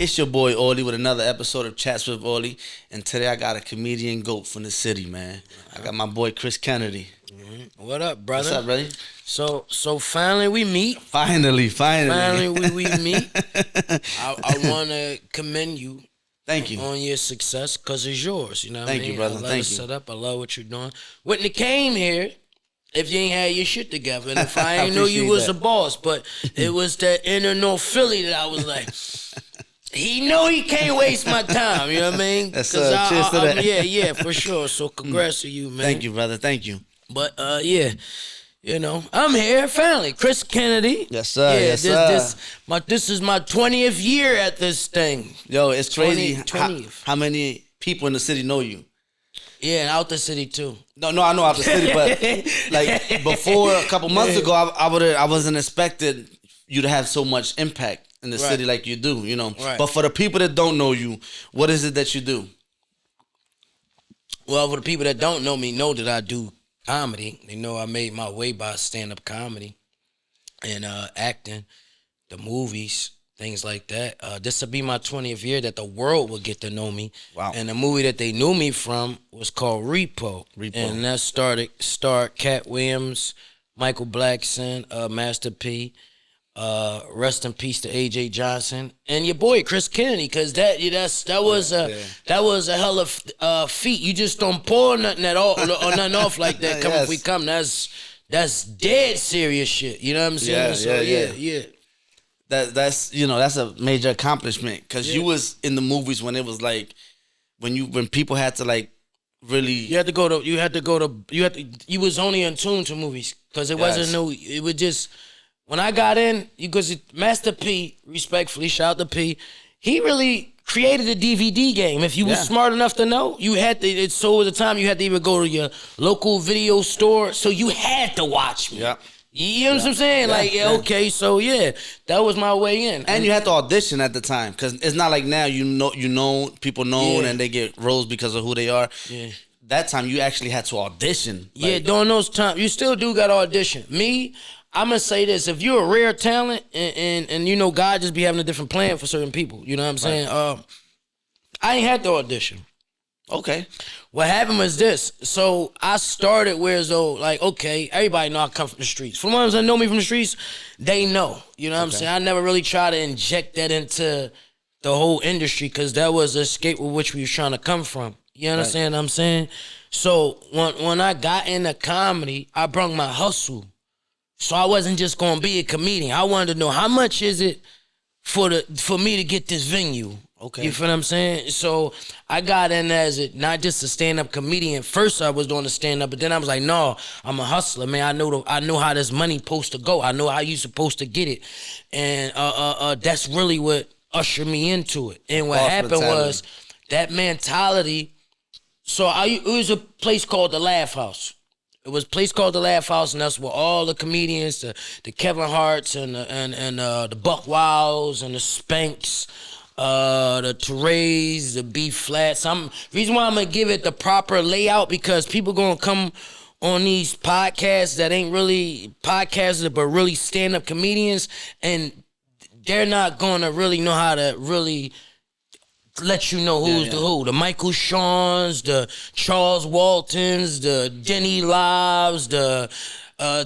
It's your boy Orly with another episode of Chats with Orly, and today I got a comedian GOAT from the city, man. I got my boy Chris Kennedy. Mm-hmm. What up, brother? What's up, buddy? So finally we meet. Finally. We meet. I want to commend you. Thank you on your success, because it's yours. You know what I mean? Thank you, brother. I love Thank the you. setup. I love what you're doing. Wouldn't have came here if you ain't had your shit together, and if I ain't know you was a boss. But it was that inner North Philly that I was like, he know he can't waste my time. You know what I mean? That's cheers to that. Yeah, for sure. So congrats to you, man. Thank you, brother. Thank you. But yeah. You know, I'm here finally. Chris Kennedy. Yes, sir. Yeah, yes, sir. This is my 20th year at this thing. Yo, it's crazy 20th. how many people in the city know you. Yeah, and out the city too. No, I know out the city, but like before a couple months ago, I wasn't expecting you to have so much impact in the city like you do, you know. Right. But for the people that don't know you, what is it that you do? Well, for the people that don't know me, know that I do comedy. They know I made my way by stand-up comedy and acting, the movies, things like that. This will be my 20th year that the world will get to know me. Wow. And the movie that they knew me from was called Repo. And that starred Cat Williams, Michael Blackson, Master P. Rest in peace to AJ Johnson and your boy Chris Kennedy, because that was a hell of feat. You just don't pour nothing at all or nothing off like that. If we come, that's dead serious shit. You know what I'm saying? Yeah. That's that's a major accomplishment, because you was in the movies when it was like when people had to like really you was only in tune to movies, because it wasn't it was just. When I got in, because Master P, respectfully, shout out to P, he really created a DVD game. If you was smart enough to know, you had to. So at the time, you had to even go to your local video store, so you had to watch me. Yeah. You know what I'm saying? Okay, so that was my way in. And you had to audition at the time, because it's not like now people known and they get roles because of who they are. Yeah. That time you actually had to audition. During those times, you still do got to audition. Me, I'm going to say this. If you're a rare talent and God just be having a different plan for certain people, you know what I'm saying? I ain't had to audition. Okay. What happened was this. So I started okay, everybody know I come from the streets. For the ones that know me from the streets, they know. You know what I'm saying? I never really try to inject that into the whole industry, because that was the escape with which we was trying to come from. You understand what I'm saying? So when I got into comedy, I brung my hustle. So I wasn't just gonna be a comedian. I wanted to know how much is it for me to get this venue. Okay. You feel what I'm saying? So I got in as not just a stand-up comedian. First I was doing the stand-up, but then I was like, no, I'm a hustler, man. I know how this money supposed to go. I know how you supposed to get it. And that's really what ushered me into it. And what happened was that mentality. So it was a place called the Laugh House. It was a place called the Laugh House, and that's where all the comedians, the Kevin Harts and the Buck Wilds and the Spanks, the Terrays, the B Flats. Reason why I'm gonna give it the proper layout, because people gonna come on these podcasts that ain't really podcasters but really stand-up comedians, and they're not gonna really know how to really let you know who's the who. The Michael Shawns, the Charles Waltons, the Denny Lives, the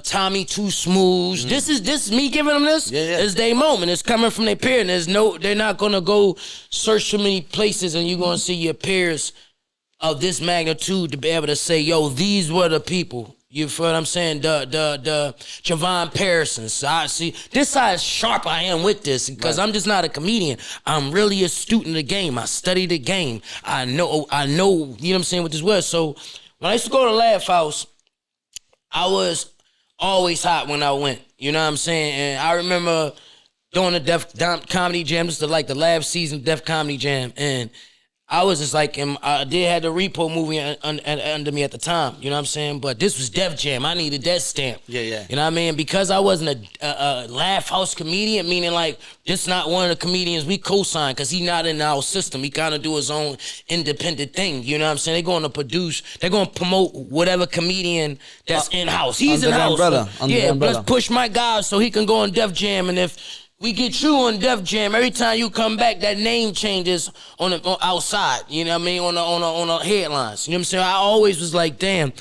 Tommy Two Smooths. This is me giving them this. It's their moment. It's coming from their peer. And they're not gonna go search too many places, and you're gonna see your peers of this magnitude to be able to say, yo, these were the people. You feel what I'm saying? The Javon Parsons. I see this how sharp I am with this, because I'm just not a comedian. I'm really a student of the game. I study the game. I know, you know what I'm saying, what this was. So when I used to go to the Laugh House, I was always hot when I went. You know what I'm saying? And I remember doing the Def Comedy Jam, just the last season of Def Comedy Jam, and I was just like, I did have the Repo movie under me at the time, you know what I'm saying? But this was Def Jam. I needed that stamp. Yeah. You know what I mean? Because I wasn't a Laugh House comedian, meaning like, this not one of the comedians we co-signed, because he not in our system. He kind of do his own independent thing, you know what I'm saying? They're going to promote whatever comedian that's in-house. He's in-house. Let's push my guy so he can go on Def Jam, and if we get you on Def Jam. Every time you come back, that name changes on outside. You know what I mean? On the headlines. You know what I'm saying? I always was like, damn.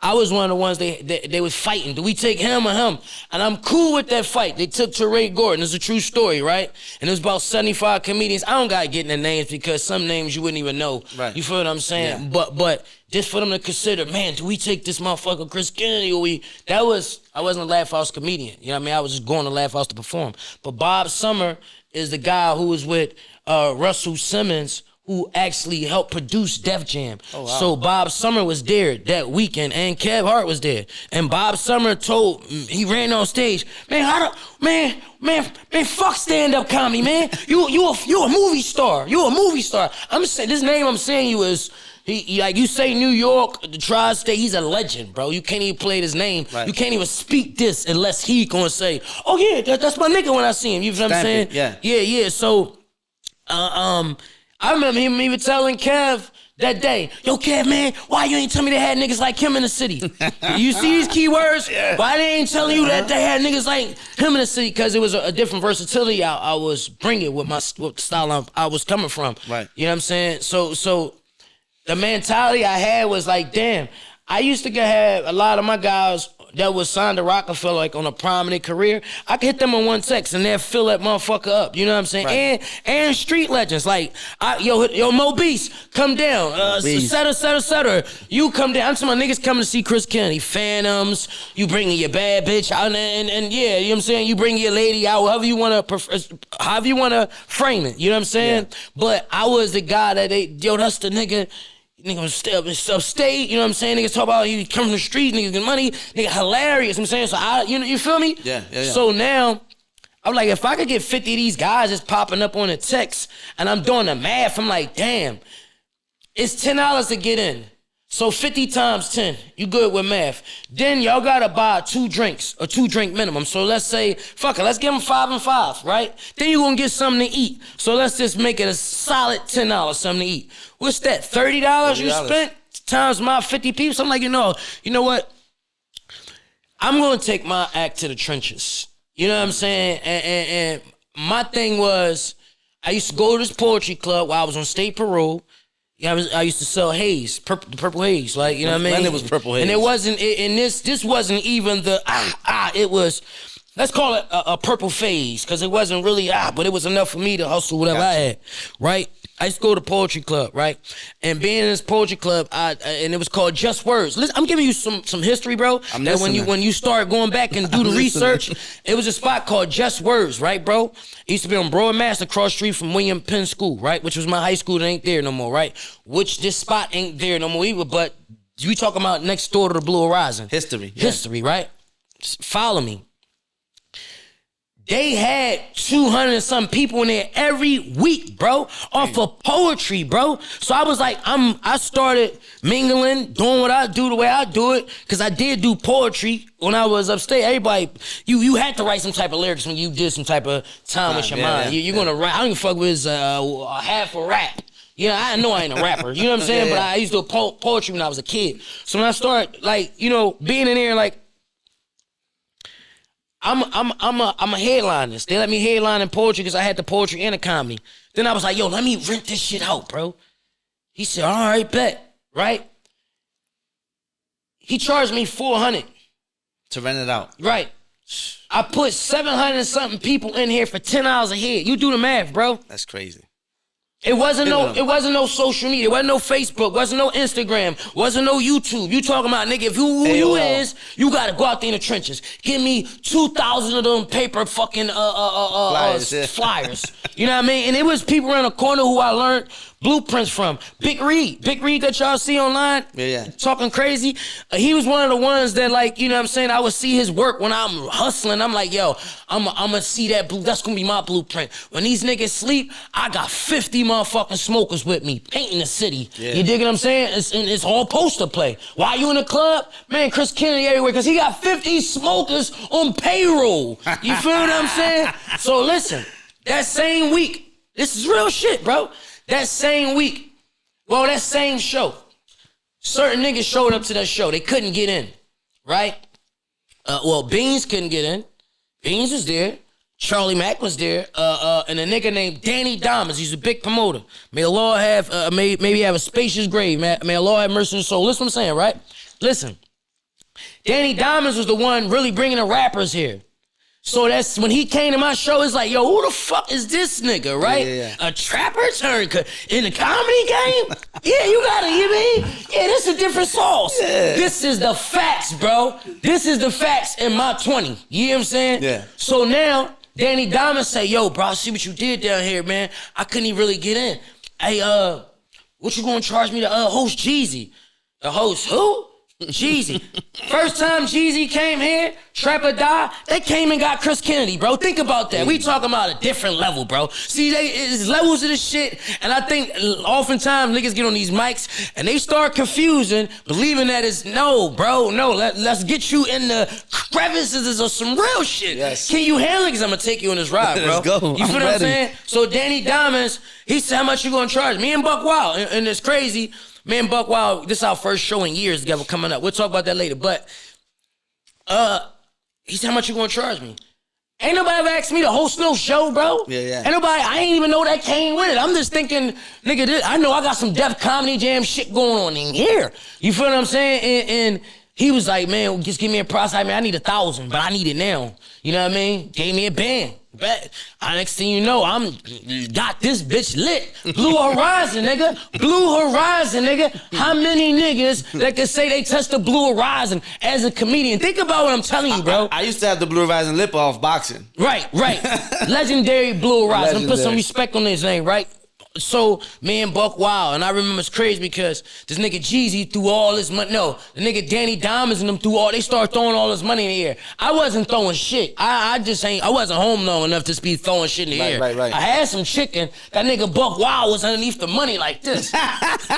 I was one of the ones they was fighting. Do we take him or him? And I'm cool with that fight. They took Teray Gordon. It's a true story, right? And it was about 75 comedians. I don't got to get in the names because some names you wouldn't even know. Right. You feel what I'm saying? Yeah. But just for them to consider, man, do we take this motherfucker Chris Kennedy or I wasn't a Laugh House comedian. You know what I mean? I was just going to Laugh House to perform. But Bob Summer is the guy who was with Russell Simmons, who actually helped produce Def Jam. Oh, wow. So Bob Summer was there that weekend, and Kev Hart was there. And Bob Summer he ran on stage, man, fuck stand-up comedy, man. You a movie star. You a movie star. I'm saying this name I'm saying you is. He like you say New York, the tri-state, he's a legend, bro. You can't even play his name. Right. You can't even speak this unless he gonna say, oh yeah, that's my nigga when I see him. You know what I'm saying? Yeah. So, I remember him even telling Kev that day, yo, Kev, man, why you ain't tell me they had niggas like him in the city? You see these keywords? Yeah. Why they ain't telling you that they had niggas like him in the city? Because it was a different versatility I was bringing with the style I was coming from. Right. You know what I'm saying? So the mentality I had was like, damn, I used to have a lot of my guys that was signed to Rockefeller like on a prominent career. I could hit them on one text and they'll fill that motherfucker up. You know what I'm saying? Right. And street legends like yo Mo Beast, come down. Etc. You come down. I'm talking about niggas coming to see Chris Kennedy. Phantoms. You bringing your bad bitch out and yeah, you know what I'm saying. You bring your lady out. However you wanna frame it. You know what I'm saying? Yeah. But I was the guy that that's the nigga. Nigga was upstate, you know what I'm saying? Niggas talk about he come from the street, niggas get money, nigga hilarious, you know what I'm saying? So you feel me? Yeah. So now, I'm like, if I could get 50 of these guys just popping up on the text and I'm doing the math, I'm like, damn, it's $10 to get in. So 50 times 10, you good with math. Then y'all gotta buy 2 drinks, a 2-drink minimum. So let's say, fuck it, let's give them 5 and 5, right? Then you gonna get something to eat. So let's just make it a solid $10, something to eat. What's that, $30 you spent times my 50 people? So I'm like, you know what? I'm gonna take my act to the trenches. You know what I'm saying? And my thing was, I used to go to this poetry club while I was on state parole. Yeah, I used to sell haze, purple haze, like, you know what I mean? And it was purple haze. And it wasn't, and this wasn't even the, it was, let's call it a purple phase, because it wasn't really, but it was enough for me to hustle whatever I had, right? I used to go to poetry club, right? And being in this poetry club, and it was called Just Words. Listen, I'm giving you some history, bro. I'm listening. When you start going back and do the research, it was a spot called Just Words, right, bro? It used to be on Broadmaster, across the street from William Penn School, right? Which was my high school that ain't there no more, right? Which this spot ain't there no more either, but we talking about next door to the Blue Horizon. History, right? Follow me. They had 200 and some people in there every week, bro, off of poetry, bro. So I was like, I started mingling, doing what I do the way I do it, because I did do poetry when I was upstate. Everybody, you had to write some type of lyrics when you did some type of time with your mind. You're gonna write. I don't even fuck with half a rap. Yeah, I know I ain't a rapper. You know what I'm saying? But I used to do poetry when I was a kid. So when I started, like, being in there, like, I'm a headline this. They let me headline in poetry because I had the poetry and the comedy. Then I was like, yo, let me rent this shit out, bro. He said, all right, bet, right? He charged me $400 to rent it out. Right. I put 700 and something people in here for $10 a head. You do the math, bro. That's crazy. It wasn't no social media. It wasn't no Facebook. Wasn't no Instagram. Wasn't no YouTube. You talking about, nigga, if who you is, you gotta go out there in the trenches. Give me 2,000 of them paper fucking flyers. You know what I mean? And it was people around the corner who I learned blueprints from. Big Reed that y'all see online, talking crazy. He was one of the ones that, like, you know what I'm saying, I would see his work when I'm hustling. I'm like, yo, I'm gonna see that that's gonna be my blueprint. When these niggas sleep, I got 50 motherfucking smokers with me, painting the city. Yeah. You dig what I'm saying? It's all poster play. Why you in the club? Man, Chris Kennedy everywhere, because he got 50 smokers on payroll. You feel what I'm saying? So listen, that same week, this is real shit, bro. That same week, that same show, certain niggas showed up to that show. They couldn't get in, right? Beans couldn't get in. Beans was there. Charlie Mack was there, and a nigga named Danny Diamonds. He's a big promoter. May the Lord have, maybe have a spacious grave. May the Lord have mercy on his soul. Listen what I'm saying, right? Listen. Danny Diamonds was the one really bringing the rappers here. So that's when he came to my show, it's like, yo, who the fuck is this nigga, right? Yeah. A trapper turned in the comedy game? Yeah, you gotta, you mean? Yeah, this is a different sauce. Yeah. This is the facts, bro. This is the facts in my 20. You know what I'm saying? Yeah. So now, Danny Diamond say, yo, bro, I see what you did down here, man. I couldn't even really get in. Hey, what you gonna charge me to host Jeezy? The host who? Jeezy. First time Jeezy came here, Trap or Die, they came and got Chris Kennedy, bro. Think about that. We talking about a different level, bro. See, it's levels of this shit, and I think oftentimes niggas get on these mics and they start confusing, believing that it's no, bro, no. Let's get you in the crevices of some real shit. Yes. Can you handle it? Because I'm gonna take you on this ride, bro. Let's go. You feel what I'm saying? So Danny Diamonds, he said, how much you gonna charge? Me and Buck Wild, and it's crazy. Me and Buck Wild, this is our first show in years together coming up. We'll talk about that later. But he said, how much you gonna charge me? Ain't nobody ever asked me to host no show, bro. Yeah. Ain't nobody, I ain't even know that came with it. I'm just thinking, nigga, I know I got some Def Comedy Jam shit going on in here. You feel what I'm saying? And he was like, man, just give me a price. I mean, I need 1,000, but I need it now. You know what I mean? Gave me a band. Next thing you know, I'm got this bitch lit. Blue Horizon, nigga. Blue Horizon, nigga. How many niggas that can say they touched the Blue Horizon as a comedian? Think about what I'm telling you, bro. I used to have the Blue Horizon lip off boxing. Right. Legendary Blue Horizon. Legendary. Put some respect on his name, right? So, me and Buck Wild, and I remember it's crazy because this nigga Jeezy threw all his money. No, the nigga Danny Diamonds and them they started throwing all his money in the air. I wasn't throwing shit. I wasn't home long enough to be throwing shit in the air. Right. I had some chicken. That nigga Buck Wild was underneath the money like this. That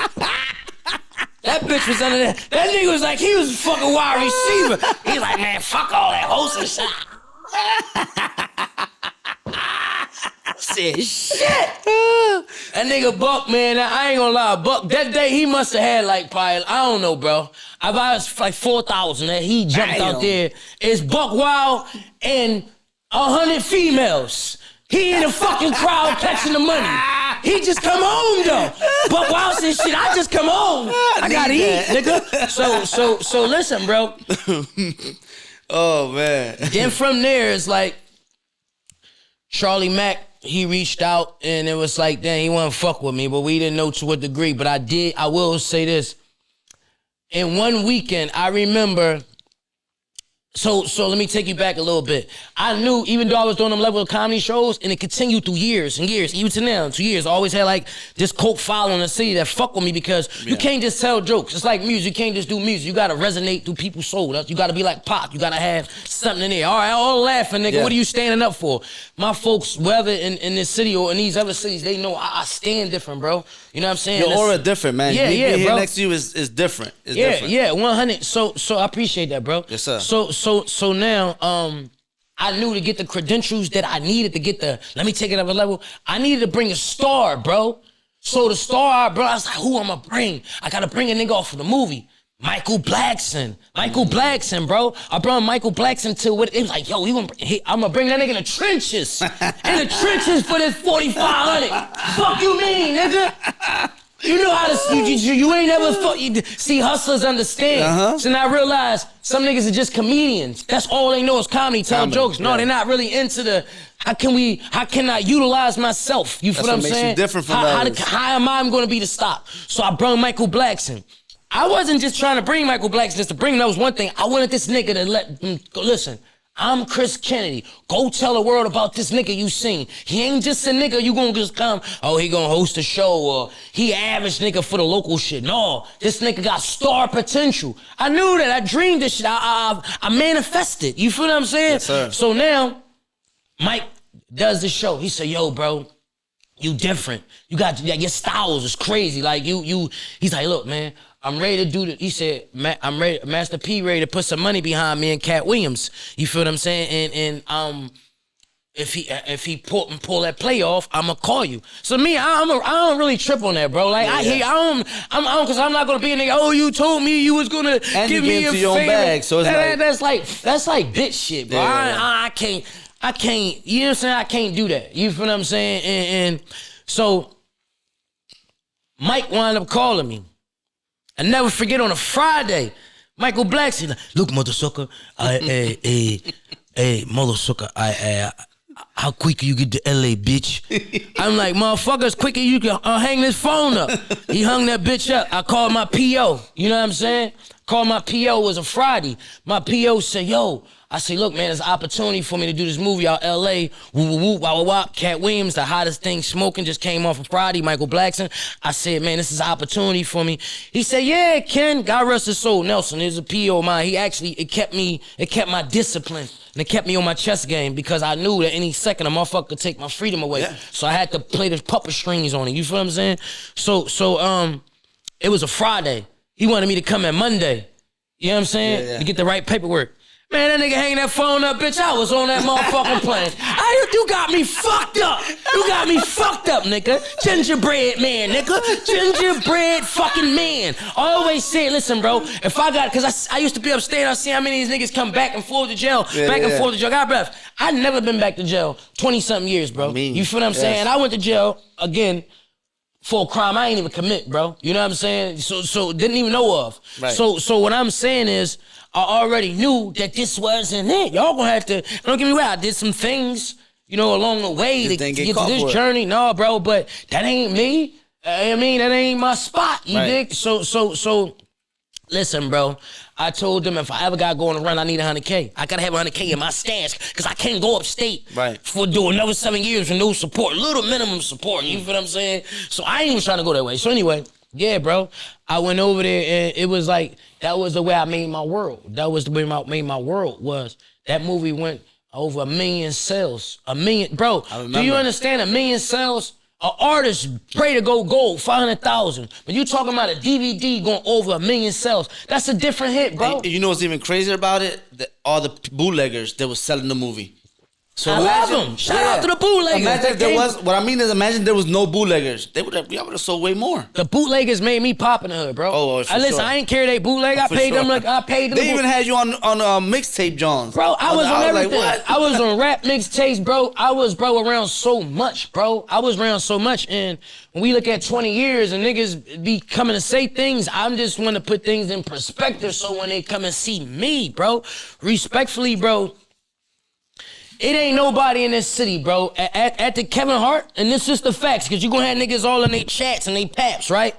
bitch was under there. That nigga was like, he was a fucking wide receiver. He like, man, fuck all that hosting shit. Said shit. That nigga Buck, man, I ain't gonna lie. Buck, that day he must have had like probably, I don't know, bro. I was like 4,000 that he jumped out there. It's Buck Wild and 100 females. He in the fucking crowd catching the money. He just come home though. Buck Wild said, shit, I just come home. I gotta eat, nigga. So listen, bro. Oh man. Then from there, it's like Charlie Mack, he reached out and it was like, damn, he wouldn't fuck with me, but we didn't know to what degree. But I will say this. In one weekend, I remember, so let me take you back a little bit. I knew, even though I was doing them level of comedy shows, and it continued through years and years, even to now, 2 years, I always had like this cult following in the city that fuck with me because you can't just tell jokes. It's like music, you can't just do music. You gotta resonate through people's soul. You gotta be like Pop. You gotta have something in there. All right, all laughing, nigga. What are you standing up for? My folks, whether in this city or in these other cities, they know I stand different, bro. You know what I'm saying? Your aura different, man. Yeah, Being here bro. next to you is different. It's different. Yeah, 100. So I appreciate that, bro. Yes, sir. So now, I knew to get the credentials that I needed to get let me take it up a level. I needed to bring a star, bro. So the star, bro, I was like, who I'ma bring? I gotta bring a nigga off of the movie. Michael Blackson, bro. I brought Michael Blackson to what it was like, yo, I'm gonna bring that nigga in the trenches. In the trenches for this 4,500. Fuck you mean, nigga? You know how to, you ain't never see hustlers understand. So now I realize some niggas are just comedians. That's all they know is comedy, tell jokes. No, they're not really into the, how can I utilize myself? You feel what I'm saying? That's what makes you different from others. How am I gonna be the stop? So I brought Michael Blackson. I wasn't just trying to bring Michael Blackson just to bring him. That was one thing. I wanted this nigga to let him go, listen, I'm Chris Kennedy. Go tell the world about this nigga you seen. He ain't just a nigga you gonna just come, oh, he gonna host a show or he average nigga for the local shit. No, this nigga got star potential. I knew that. I dreamed this shit. I manifested. You feel what I'm saying? Yes, sir. So now, Mike does the show. He said, yo, bro, you different. You got, your styles is crazy. Like he's like, look, man, I'm ready to do the, he said, I'm ready, Master P ready to put some money behind me and Cat Williams. You feel what I'm saying? And if he pull that play off, I'ma call you. So me, I don't really trip on that, bro. Like cause I'm not gonna be a nigga, oh, you told me you was gonna give me a favor. Your own bag, so it's that's like bitch shit, bro. Yeah. I can't. I can't, you know what I'm saying? I can't do that. You feel what I'm saying? And so Mike wound up calling me. I never forget on a Friday, Michael Black said, look, mother sucker, mother sucker, how quick you get to LA, bitch? I'm like, motherfuckers, quicker you can hang this phone up. He hung that bitch up. I called my PO. You know what I'm saying? Called my PO. It was a Friday. My PO said, yo. I say, look, man, there's an opportunity for me to do this movie out LA. Woo, woo, woo, wah, wah, wah. Cat Williams, the hottest thing smoking, just came off of Friday. Michael Blackson. I said, man, this is an opportunity for me. He said, yeah, Ken. God rest his soul. Nelson is a PO of mine. He actually, it kept my discipline. And it kept me on my chess game because I knew that any second a motherfucker could take my freedom away. Yeah. So I had to play the puppet strings on it. You feel what I'm saying? So it was a Friday. He wanted me to come at Monday. You know what I'm saying? Yeah. To get the right paperwork. Man, that nigga hang that phone up, bitch. I was on that motherfucking plane. You got me fucked up. You got me fucked up, nigga. Gingerbread man, nigga. Gingerbread fucking man. I always say, listen, bro, if I got, cause I used to be upstate, I see how many of these niggas come back and forth to jail, back and forth to jail. God bless. I never been back to jail 20-something years, bro. You feel what I'm saying? I went to jail, again, for a crime I ain't even commit, bro. You know what I'm saying? So didn't even know of. Right. So what I'm saying is, I already knew that this wasn't it. Y'all gonna have to, don't get me wrong, I did some things, you know, along the way to get to this journey. No, bro, but that ain't me. I mean, that ain't my spot, you dig? So, listen, bro, I told them if I ever gotta go on a run, I need $100K. I gotta have $100K in my stash, because I can't go upstate for doing another 7 years with no support, little minimum support, you feel what I'm saying? So I ain't even trying to go that way. So anyway, yeah, bro, I went over there and it was like, that was the way I made my world. That was the way I made my world was. That movie went over 1 million sales. 1 million, bro, do you understand 1 million sales? An artist pray to go gold, 500,000. But you talking about a DVD going over 1 million sales. That's a different hit, bro. And you know what's even crazier about it? All the bootleggers that was selling the movie. So I love them. Shout out to the bootleggers. Imagine if there was, what I mean is imagine there was no bootleggers. We would have sold way more. The bootleggers made me pop in the hood, bro. Oh, for listen, sure. I ain't carry they bootleg. I paid them like I paid them. They even had you on mixtape, Johns. Bro, I was on everything. Like, I was on rap mixtapes, bro. I was, around so much, bro. I was around so much. And when we look at 20 years and niggas be coming to say things, I'm just want to put things in perspective so when they come and see me, bro, respectfully, bro, it ain't nobody in this city, bro. At the Kevin Hart, and this is the facts, because you gonna have niggas all in their chats and they paps, right?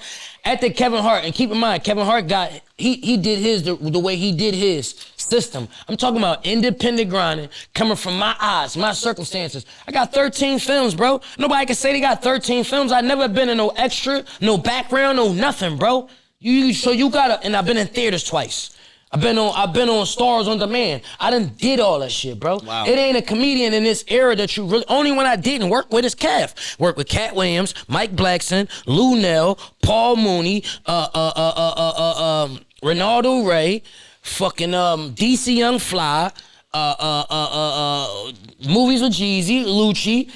At the Kevin Hart, and keep in mind, Kevin Hart he did his the way he did his system. I'm talking about independent grinding, coming from my odds, my circumstances. I got 13 films, bro. Nobody can say they got 13 films. I never been in no extra, no background, no nothing, bro. So you gotta, and I've been in theaters twice. I've been on Stars on Demand. I done did all that shit, bro. Wow. It ain't a comedian in this era that you really, only one I didn't work with is Kev. Work with Cat Williams, Mike Blackson, Lou Nell, Paul Mooney, Ronaldo Ray, fucking DC Young Fly, movies with Jeezy, Lucci.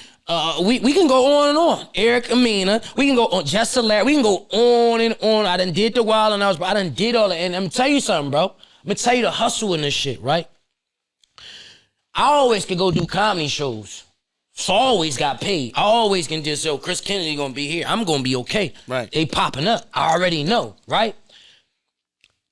We can go on and on. Eric Amina. We can go on. Jessa Larry. We can go on and on. I done did the Wild and I done did all that. And I'm gonna tell you something, bro. I'm gonna tell you the hustle in this shit, right? I always could go do comedy shows. So I always got paid. I always can just say, Chris Kennedy gonna be here. I'm gonna be okay. Right. They popping up. I already know, right?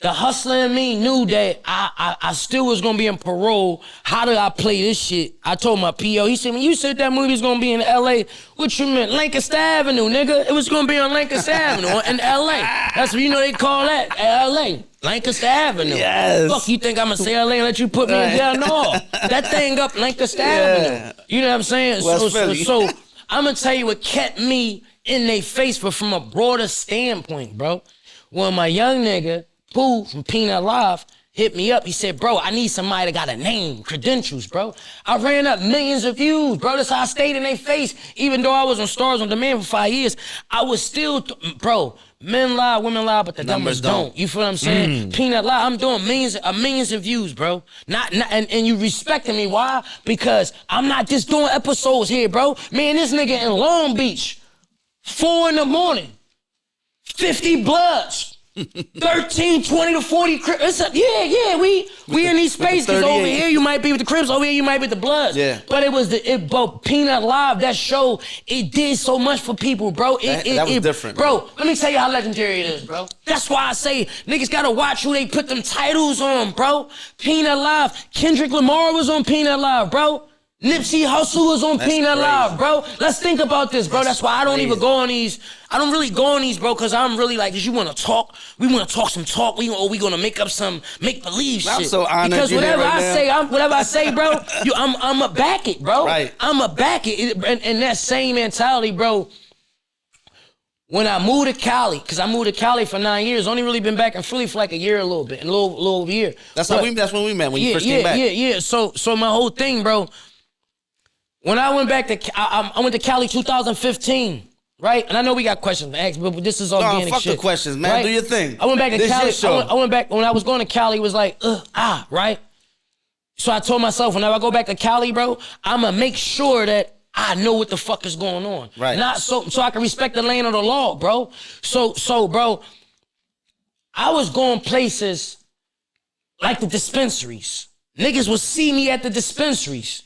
The hustler in me knew that I still was gonna be in parole. How did I play this shit? I told my PO, he said, when you said that movie was gonna be in LA, what you meant? Lancaster Avenue, nigga. It was gonna be on Lancaster Avenue in LA. That's what you know they call that, LA. Lancaster Avenue. Yes. Fuck, you think I'm gonna say LA and let you put me in jail? No. That thing up Lancaster Avenue. You know what I'm saying? So I'm gonna tell you what kept me in their face, but from a broader standpoint, bro. When my young nigga, Pooh from Peanut Live, hit me up. He said, bro, I need somebody that got a name, credentials, bro. I ran up millions of views, bro. That's how I stayed in their face. Even though I was on Stars on Demand for 5 years, I was still, bro, men lie, women lie, but the numbers don't. You feel what I'm saying? Peanut Live, I'm doing millions of views, bro. And you respecting me. Why? Because I'm not just doing episodes here, bro. Man, this nigga in Long Beach, 4 in the morning, 50 bloods. 13, 20 to 40 Crips. We in these spaces. Because over here you might be with the Crips, over here you might be with the Bloods. Yeah. But but Peanut Live, that show, it did so much for people, bro. That was different. Bro, let me tell you how legendary it is, bro. That's why I say niggas gotta watch who they put them titles on, bro. Peanut Live. Kendrick Lamar was on Peanut Live, bro. Nipsey Hussle was on Peanut Live, bro. Let's think about this, bro. That's why I don't even go on these. I don't really go on these, bro, because I'm really like, you want to talk? We want to talk some talk. We going to make up some make-believe shit. I'm so honored. Because whatever I say, bro, I'm a back it, bro. Right. I'm a back it. And that same mentality, bro. When I moved to Cali, because I moved to Cali for 9 years, only really been back in Philly for like a year, a little bit, a little year. That's when we met, when you first came back. Yeah. So my whole thing, bro. When I went back to, I went to Cali 2015, right? And I know we got questions to ask, but this is organic fuck shit. the questions, man. Right? Do your thing. I went back to This Cali. your show. I went back, when I was going to Cali, it was like, right? So I told myself, whenever I go back to Cali, bro, I'm going to make sure that I know what the fuck is going on. Right. Not so I can respect the land of the law, bro. So, bro, I was going places like the dispensaries. Niggas would see me at the dispensaries.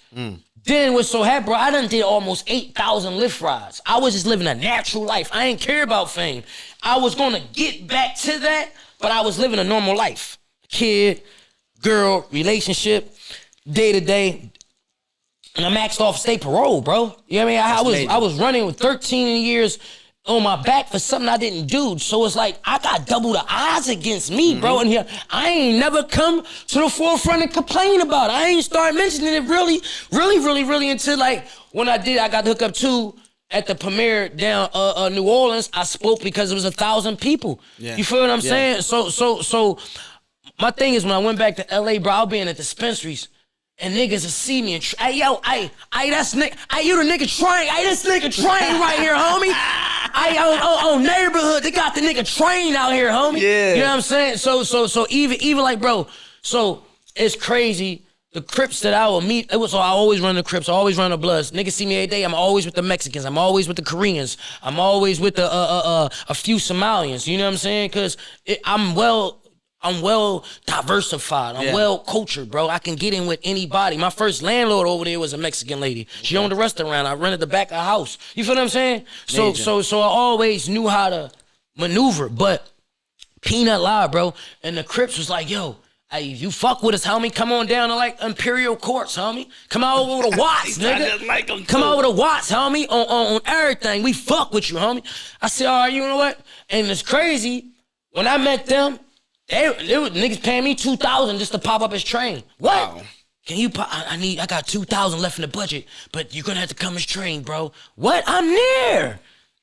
Then what's so happened, bro, I done did almost 8,000 Lyft rides. I was just living a natural life. I ain't care about fame. I was gonna get back to that, but I was living a normal life. Kid, girl, relationship, day to day. And I maxed off state parole, bro. You know what I mean? I was running with 13 years on my back for something I didn't do. So it's like, I got double the odds against me, bro. And here, I ain't never come to the forefront and complain about it. I ain't start mentioning it really until like when I got hooked up too at the premiere down New Orleans. I spoke because it was 1,000 people. Yeah. You feel what I'm saying? So my thing is when I went back to LA, bro, I'll be in the dispensaries. And niggas will see me and that's nigga, you the nigga Train, this nigga Train right here, homie. On neighborhood, they got the nigga Train out here, homie. Yeah. You know what I'm saying? So even like, bro, so it's crazy. The Crips that I will meet, I always run the Crips, I always run the Bloods. Niggas see me every day, I'm always with the Mexicans, I'm always with the Koreans, I'm always with the a few Somalians, you know what I'm saying? Cause I'm well diversified. I'm well cultured, bro. I can get in with anybody. My first landlord over there was a Mexican lady. She owned a restaurant. I rented the back of her house. You feel what I'm saying? So I always knew how to maneuver. But Peanut Live, bro, and the Crips was like, yo, hey, you fuck with us, homie. Come on down to like Imperial Courts, homie. Come out over the Watts, nigga. Come out over the Watts, homie. On everything. We fuck with you, homie. I said, all right, you know what? And it's crazy. When I met them, They was niggas paying me $2,000 just to pop up his Train. What? Wow. Can you pop? I got $2,000 left in the budget, but you're gonna have to come as Train, bro. What? I'm near.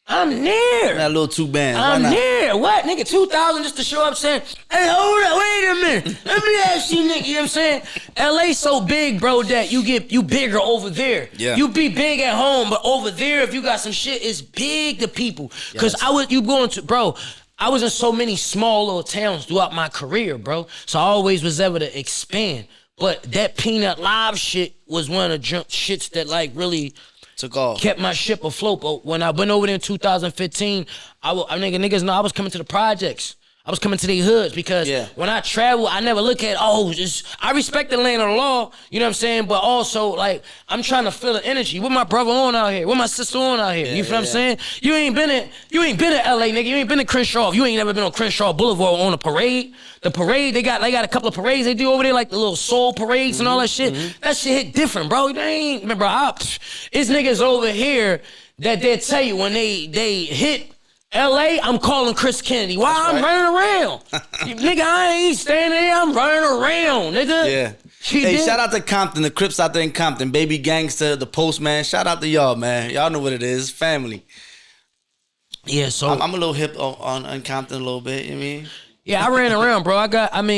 That little 2 bands. I'm near. What, nigga? $2,000 just to show up saying, hey, hold up, wait a minute. Let me ask you, nigga. You know what I'm saying? LA so big, bro, that you bigger over there. Yeah. You be big at home, but over there, if you got some shit, it's big to people. Cause I was in so many small little towns throughout my career, bro. So I always was able to expand. But that Peanut Live shit was one of the shits that like really took off, kept my ship afloat. But when I went over there in 2015, niggas know I was coming to the projects. I was coming to their hoods because when I travel, I never look at, I respect the land of the law, you know what I'm saying? But also, like, I'm trying to feel the energy. What my brother on out here? What my sister on out here? You feel what I'm saying? You ain't been at LA, nigga. You ain't been to Crenshaw. You ain't never been on Crenshaw Boulevard on a parade. The parade, they got a couple of parades they do over there, like the little soul parades and all that shit. That shit hit different, bro. It's niggas over here that they'll tell you when they hit LA, I'm calling Chris Kennedy. Why? I'm running around. Nigga, I ain't standing there. I'm running around, nigga. Yeah. Hey, shout out to Compton, the Crips out there in Compton. Baby Gangster, the Postman. Shout out to y'all, man. Y'all know what it is. Family. Yeah, so I'm a little hip on Compton a little bit, you know what I mean? Yeah, I ran around, bro.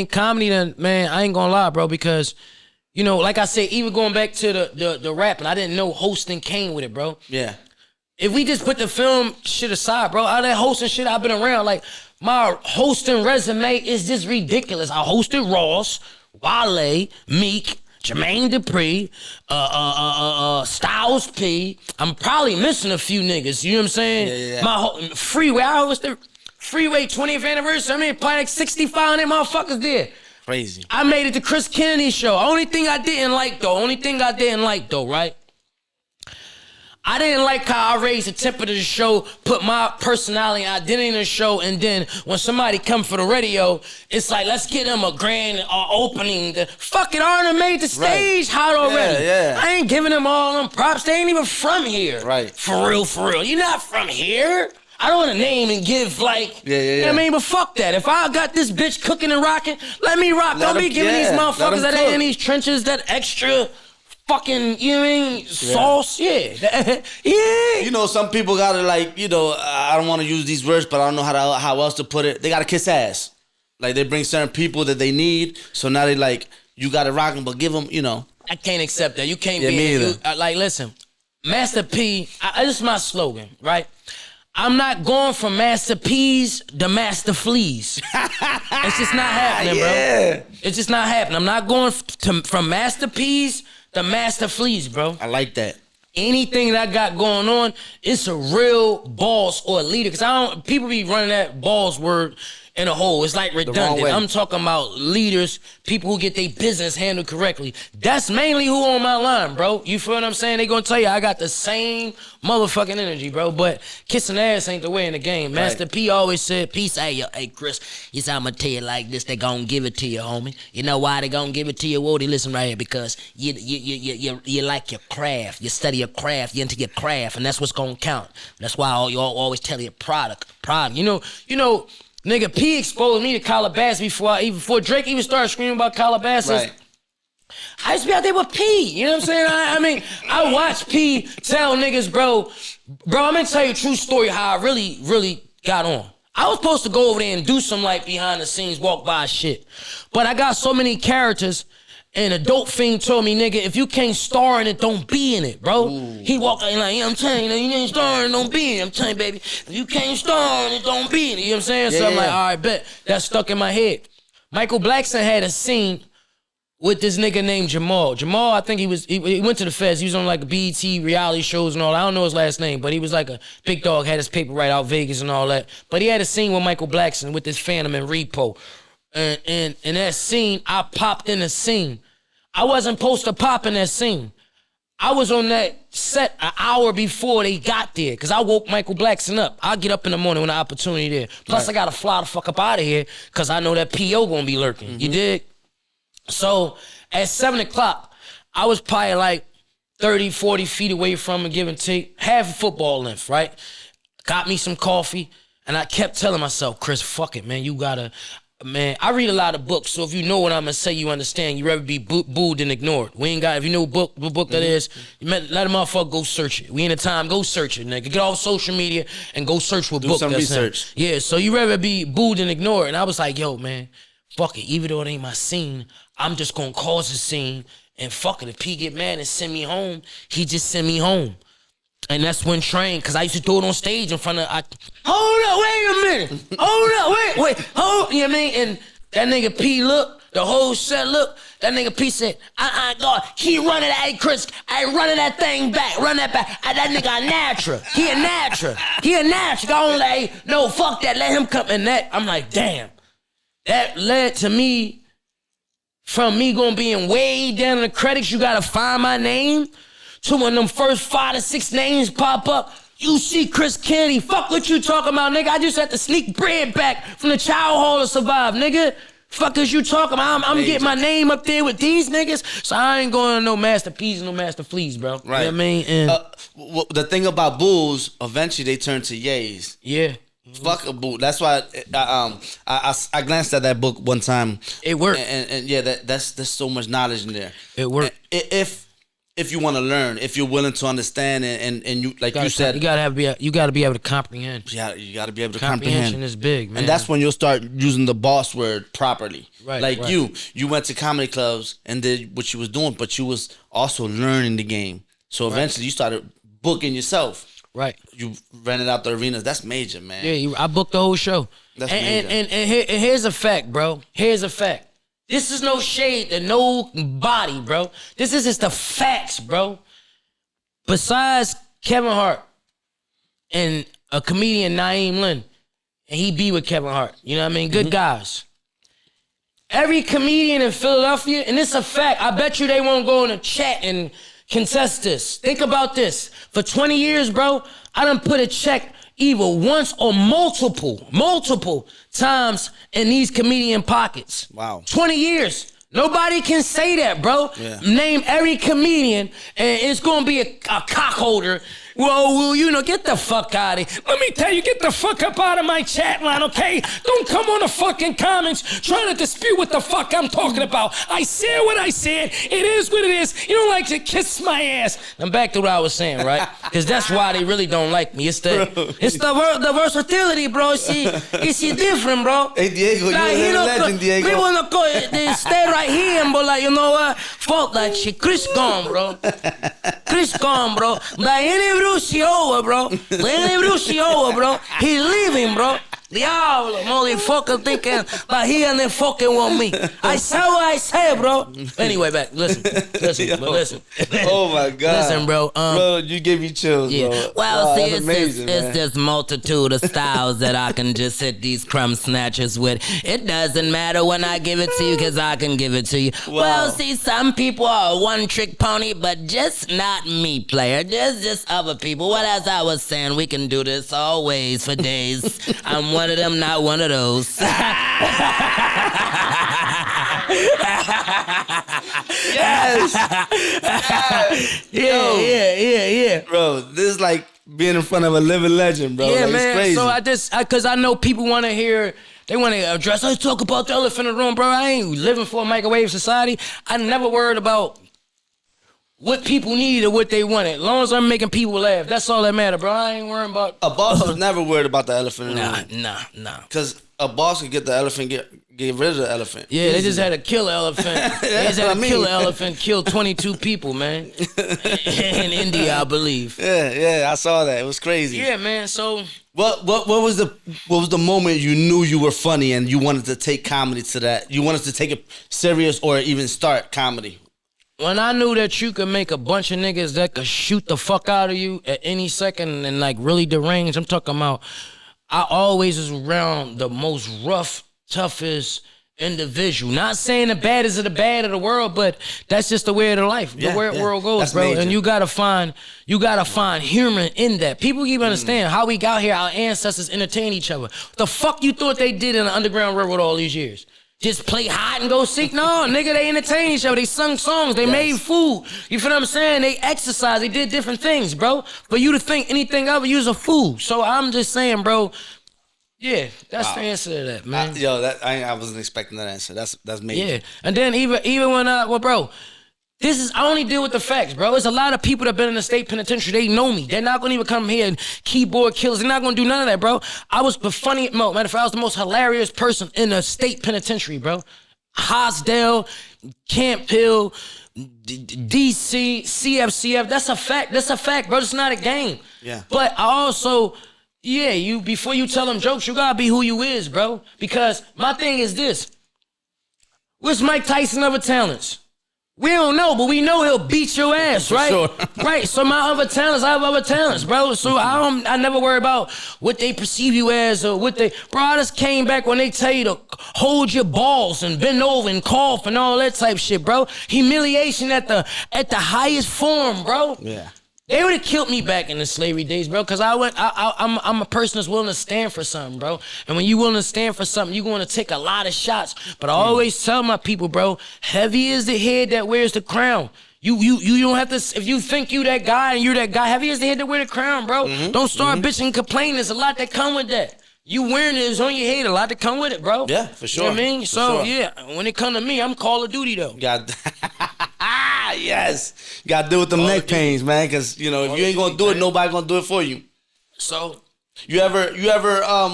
Comedy then, man, I ain't gonna lie, bro, because, you know, like I said, even going back to the rapping, I didn't know hosting came with it, bro. Yeah. If we just put the film shit aside, bro, all that hosting shit I've been around, like, my hosting resume is just ridiculous. I hosted Ross, Wale, Meek, Jermaine Dupri, Styles P. I'm probably missing a few niggas, you know what I'm saying? Yeah. My Freeway, I hosted Freeway 20th anniversary. I mean, probably like 6,500 motherfuckers there. Crazy. I made it to Chris Kennedy show. Only thing I didn't like though, right? I didn't like how I raised the tempo of the show, put my personality and identity in the show, and then when somebody come for the radio, it's like, let's get them a grand opening. Fucking already made the stage hot already. Yeah. I ain't giving them all them props. They ain't even from here. Right. For real. You're not from here. I don't want to name and give like, Yeah. You know what I mean? But fuck that. If I got this bitch cooking and rocking, let me rock. Don't be giving these motherfuckers that ain't in these trenches that extra fucking, you know what I mean, sauce. Yeah. You know, some people gotta like, you know, I don't want to use these words, but I don't know how else to put it. They gotta kiss ass. Like they bring certain people that they need, so now they like, you gotta rock them, but give them, you know. I can't accept that. You can't Yeah, be me either. like, listen, Master P, this is my slogan, right? I'm not going from Master P's to Master Fleas. It's just not happening, bro. It's just not happening. I'm not going from Master P's to Master Fleas, bro. I like that. Anything that I got going on, it's a real boss or a leader. Cause people be running that boss word in a hole. It's like redundant. I'm talking about leaders, people who get their business handled correctly. That's mainly who on my line, bro. You feel what I'm saying? They gonna tell you I got the same motherfucking energy, bro. But kissing ass ain't the way in the game. Master P always said, peace, hey Chris, you see, I'm gonna tell you like this, they gonna give it to you, homie. You know why they gonna give it to you, Woody? Listen right here, because you like your craft. You study your craft, you into your craft, and that's what's gonna count. That's why you always tell you product. You know, nigga, P exposed me to Calabasas before Drake even started screaming about Calabasas. Right. I used to be out there with P. You know what I'm saying? I mean, I watched P tell niggas, bro, I'm gonna tell you a true story how I really got on. I was supposed to go over there and do some like behind the scenes, walk by shit. But I got so many characters. And a dope fiend told me, nigga, if you can't star in it, don't be in it, bro. Ooh. He walked in like, yeah, I'm telling you, you ain't starring, don't be in it. I'm telling you, baby, if you can't star in it, don't be in it. You know what I'm saying? So I'm like, all right, bet. That's stuck in my head. Michael Blackson had a scene with this nigga named Jamal. Jamal, I think he went to the feds. He was on like BET reality shows and all that. I don't know his last name, but he was like a big dog, had his paper right out Vegas and all that. But he had a scene with Michael Blackson with this Phantom and Repo. And in that scene, I popped in a scene. I wasn't supposed to pop in that scene. I was on that set an hour before they got there because I woke Michael Blackson up. I'll get up in the morning when the opportunity there. Plus, I got to fly the fuck up out of here because I know that PO going to be lurking. Mm-hmm. You dig? So, at 7 o'clock, I was probably like 30, 40 feet away from him, give and take, half a football length, right? Got me some coffee, and I kept telling myself, Chris, fuck it, man. You got to... Man, I read a lot of books, so if you know what I'm gonna say, you understand. You rather be booed than ignored. We ain't got, if you know what book that is, let a motherfucker go search it. We in a time, go search it, nigga. Get off social media and go search what book that's in. Do some research. Yeah, so you rather be booed than ignored. And I was like, yo, man, fuck it. Even though it ain't my scene, I'm just gonna cause a scene. And fuck it, if P get mad and send me home, he just send me home. And that's when Train, because I used to do it on stage in front of, hold up, wait a minute. Hold up, wait, hold, you know what I mean? And that nigga P look, the whole set look, that nigga P said, God, he running that, hey Chris, I running that thing back, run that back. That nigga a natural. He a natural. Go on, like, no, fuck that, let him come in that. I'm like, damn. That led to me, from me going being way down in the credits, you gotta find my name, to when them first 5 to 6 names pop up, you see Chris Kennedy. Fuck what you talking about, nigga. I just had to sneak bread back from the child hall to survive, nigga. Fuck is you talking about? I'm getting my name up there with these niggas, so I ain't going to no Master P's and no Master Fleas, bro. Right. You know what I mean? And the thing about Bulls, eventually they turn to Yays. Yeah. Fuck a bull. That's why I glanced at that book one time. It worked. And yeah, there's so much knowledge in there. It worked. If you want to learn, if you're willing to understand, and you like you said, you gotta be able to comprehend. Yeah, you gotta be able to comprehend. Comprehension is big, man. And that's when you'll start using the boss word properly. Right. Like you went to comedy clubs and did what you was doing, but you was also learning the game. So eventually you started booking yourself. Right. You rented out the arenas. That's major, man. Yeah, I booked the whole show. That's major. And here's a fact, bro. Here's a fact. This is no shade to nobody, bro. This is just the facts, bro. Besides Kevin Hart and a comedian, Naeem Lynn, and he be with Kevin Hart. You know what I mean? Good guys. Every comedian in Philadelphia, and it's a fact, I bet you they won't go in a chat and contest this. Think about this. For 20 years, bro, I done put a check either once or multiple times in these comedian pockets. Wow. 20 years. Nobody can say that, bro. Yeah. Name every comedian, and it's gonna be a cock holder. Well, you know, get the fuck out of here. Let me tell you, get the fuck up out of my chat line, okay? Don't come on the fucking comments trying to dispute what the fuck I'm talking about. I said what I said. It is what it is. You don't like to kiss my ass. I'm back to what I was saying, right? Because that's why they really don't like me. It's the versatility, bro. It's different, bro. Hey, Diego, like, you're a legend, Diego. We wanna go, they stay right here, but like, you know what? Fuck that shit. Chris gone, bro. Chris gone, bro. Like, any Brucey over, bro. Any Brucey over, bro. He leaving, bro. Diablo, motherfucker thinking like he and they fucking want me. I said what I said, bro. Anyway, back. Listen. Listen. Oh my God. Listen, bro. Bro, you gave me chills, bro. Well, see, it's this multitude of styles that I can just hit these crumb snatchers with. It doesn't matter when I give it to you, because I can give it to you. Wow. Well, see, some people are a one-trick pony, but just not me, player. Just other people. What as I was saying, we can do this always for days. I'm one of them, not one of those. Yes. Yeah. Bro, this is like being in front of a living legend, bro. Yeah, like, man. It's crazy. So because I know people want to hear, they want to address, I talk about the elephant in the room, bro. I ain't living for a microwave society. I never worried about what people need or what they wanted. As long as I'm making people laugh, that's all that matter, bro. I ain't worrying about. A boss was never worried about the elephant in the room. Nah. Because a boss could get the elephant, get rid of the elephant. Yeah, they just had to kill an elephant. They just had to kill an elephant, kill 22 people, man. In India, I believe. Yeah, I saw that. It was crazy. Yeah, man. So what was the moment you knew you were funny and you wanted to take comedy to that? You wanted to take it serious or even start comedy? when I knew that you could make a bunch of niggas that could shoot the fuck out of you at any second and like really deranged, I'm talking about, I always was around the most rough, toughest individual. Not saying the baddest of the bad of the world, but that's just the way of the life, the way the world goes, that's bro. Major. And you gotta find humor in that. People keep understand how we got here. Our ancestors entertain each other. The fuck you thought they did in the Underground Railroad all these years? Just play hide and go seek? No, nigga, they entertain each other. They sung songs. They made food. You feel what I'm saying? They exercised. They did different things, bro. For you to think anything of it, you's a fool. So I'm just saying, bro, yeah, that's the answer to that, man. I wasn't expecting that answer. That's major. Yeah, and then even when, bro, I only deal with the facts, bro. There's a lot of people that been in the state penitentiary. They know me. They're not gonna even come here and keyboard killers. They're not gonna do none of that, bro. I was the funniest, matter of fact, I was the most hilarious person in the state penitentiary, bro. Hosdale, Camp Hill, DC, CFCF. That's a fact. That's a fact, bro. It's not a game. Yeah. But I also, before you tell them jokes, you gotta be who you is, bro. Because my thing is this. What's Mike Tyson other talents? We don't know, but we know he'll beat your ass, right? Sure. Right. So my other talents, I have other talents, bro. So I never worry about what they perceive you as or what they. Bro, I just came back when they tell you to hold your balls and bend over and cough and all that type shit, bro. Humiliation at the highest form, bro. Yeah. They would have killed me back in the slavery days, bro, because I'm a person that's willing to stand for something, bro. And when you willing to stand for something, you're going to take a lot of shots. But I always tell my people, bro, heavy is the head that wears the crown. You don't have to, if you think you that guy and you're that guy, heavy is the head that wear the crown, bro. Mm-hmm. Don't start bitching and complaining. There's a lot that come with that. You wearing it is on your head, a lot that come with it, bro. Yeah, for sure. You know what I mean? So, when it come to me, I'm Call of Duty, though. Yes. You got to deal with them neck pains, man, because, if you ain't going to do it, nobody going to do it for you. So. You ever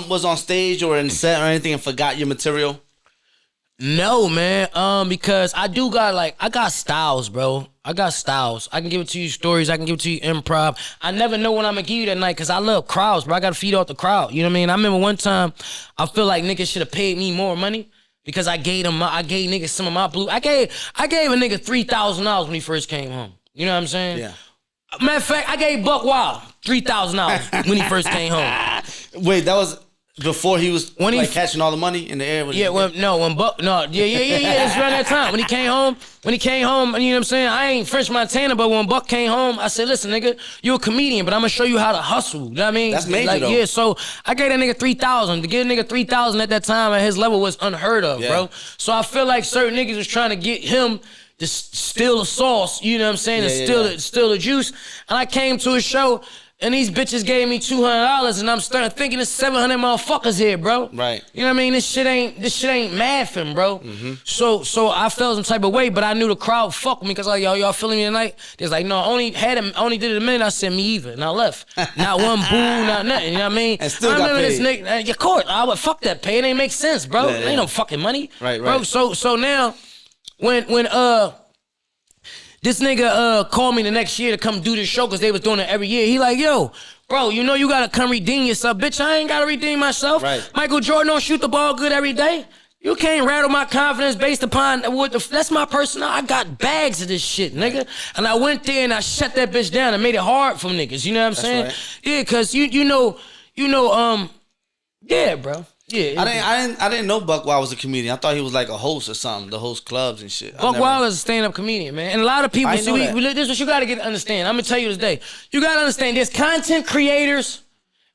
was on stage or in set or anything and forgot your material? No, man. Because I got styles, bro. I got styles. I can give it to you stories. I can give it to you improv. I never know when I'm gonna give you that night because I love crowds, bro. I gotta feed off the crowd. You know what I mean? I remember one time I feel like niggas should have paid me more money because I gave niggas some of my blue. I gave a nigga $3,000 when he first came home. You know what I'm saying? Yeah. Matter of fact, I gave Buck Wild $3,000 when he first came home. Wait, that was Before he was when like catching all the money in the air. It's around that time when he came home, you know what I'm saying? I ain't French Montana, but when Buck came home, I said, listen, nigga, you a comedian, but I'm gonna show you how to hustle. You know what I mean? That's major though. Yeah, so I gave that nigga 3,000. To give a nigga 3,000 at that time at his level was unheard of, bro. So I feel like certain niggas was trying to get him to steal the sauce, you know what I'm saying, and steal the juice. And I came to a show. And these bitches gave me $200, and I'm starting thinking there's 700 motherfuckers here, bro. Right. You know what I mean? This shit ain't mathing, bro. Mm-hmm. So I felt some type of way, but I knew the crowd fucked with me because like y'all feeling me tonight. They was like, no, I only did it a minute. I said me either, and I left. Not one boo, not nothing. You know what I mean? And still got paid. This nigga, of course, I would fuck that pay. It ain't make sense, bro. It ain't no fucking money, right? Bro, so now when this nigga called me the next year to come do this show because they was doing it every year. He like, yo, bro, you know you gotta come redeem yourself. Bitch, I ain't gotta redeem myself. Right. Michael Jordan don't shoot the ball good every day. You can't rattle my confidence based upon that's my personal. I got bags of this shit, nigga. And I went there and I shut that bitch down and made it hard for niggas. You know what I'm saying? Right. Yeah, cause you know, yeah, bro. Yeah, I didn't know Buck Wild was a comedian. I thought he was like a host or something, to host clubs and shit. Buck Wild is a stand-up comedian, man. And a lot of people, this is what you gotta understand. I'm gonna tell you this day. You gotta understand, there's content creators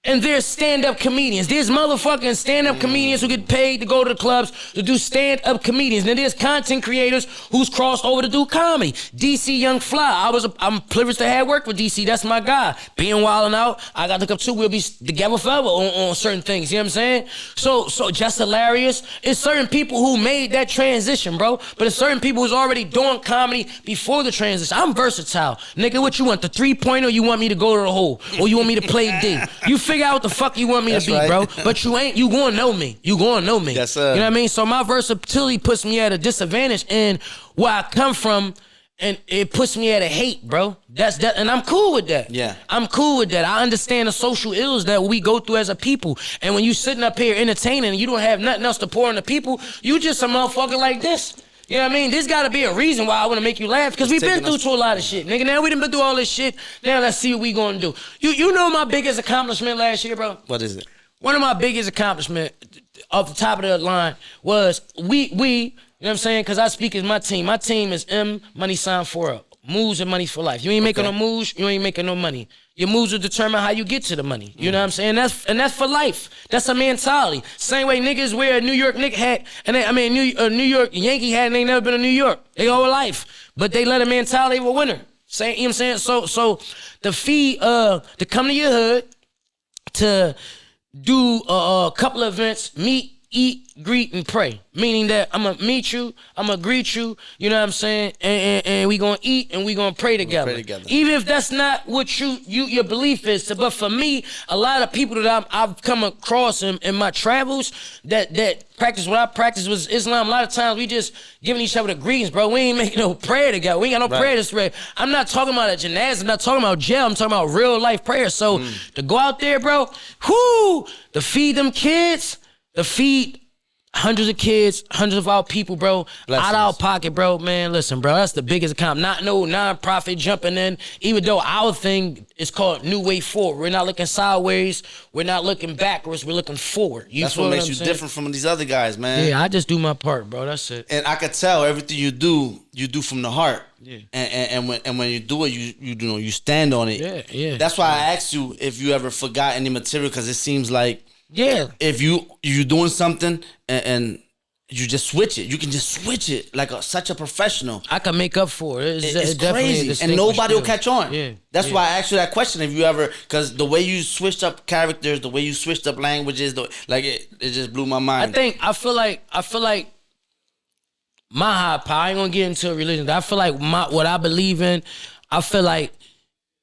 and there's stand-up comedians. There's motherfucking stand-up comedians who get paid to go to the clubs to do stand-up comedians. And there's content creators who's crossed over to do comedy. DC Young Fly. I'm privileged to have worked with DC. That's my guy. Being Wild and Out, I got to look up too. We'll be together forever on certain things. You know what I'm saying? So just hilarious. It's certain people who made that transition, bro. But it's certain people who's already doing comedy before the transition. I'm versatile. Nigga, what you want? The 3-pointer, or you want me to go to the hole? Or you want me to play D? You figure out what the fuck you want me to be, right, bro. But you gonna know me. You gonna know me. Yes, sir. You know what I mean? So my versatility puts me at a disadvantage in where I come from, and it puts me at a hate, bro. That's that, and I'm cool with that. Yeah. I'm cool with that. I understand the social ills that we go through as a people. And when you sitting up here entertaining and you don't have nothing else to pour on the people, you just a motherfucker like this. You know what I mean? There's got to be a reason why I want to make you laugh, because we've been through a lot of shit, nigga. Now we done been through all this shit. Now let's see what we gonna do. You know my biggest accomplishment last year, bro? What is it? One of my biggest accomplishments off the top of the line was we you know what I'm saying? Because I speak as my team. My team is M Money Sign 4 Up. Moves and money for life. You ain't making no moves, you ain't making no money. Your moves will determine how you get to the money. You know what I'm saying? That's for life. That's a mentality. Same way niggas wear a New York Knicks hat, and New York Yankee hat, and they never been to New York. They whole life. But they let a mentality of a winner. You know what I'm saying? So the fee to come to your hood, to do a couple of events, meet, eat, greet, and pray. Meaning that I'm going to meet you, I'm going to greet you, you know what I'm saying? And we going to eat and we going to pray together. Even if that's not what your belief is. But for me, a lot of people that I've come across in my travels that practice what I practice was Islam. A lot of times we just giving each other the greetings, bro. We ain't making no prayer together. We ain't got no prayer to spread. I'm not talking about a janazah. I'm not talking about jail. I'm talking about real life prayer. So to go out there, bro, to feed them kids, to feed hundreds of kids, hundreds of our people, bro. Blessings. Out of our pocket, bro. Man, listen, bro. That's the biggest account. Not no non-profit jumping in. Even though our thing is called New Way Forward. We're not looking sideways. We're not looking backwards. We're looking forward. That's what makes you different from these other guys, man. Yeah, I just do my part, bro. That's it. And I could tell everything you do from the heart. Yeah. And when you do it, you stand on it. Yeah. That's why I asked you if you ever forgot any material, because it seems like if you're doing something and you just switch it, you can just switch it like such a professional. I can make up for it. It's crazy, and nobody will catch on. Yeah, that's why I asked you that question. If you ever, because the way you switched up characters, the way you switched up languages, it just blew my mind. I feel like my high power. I ain't gonna get into religion. I feel like what I believe in. I feel like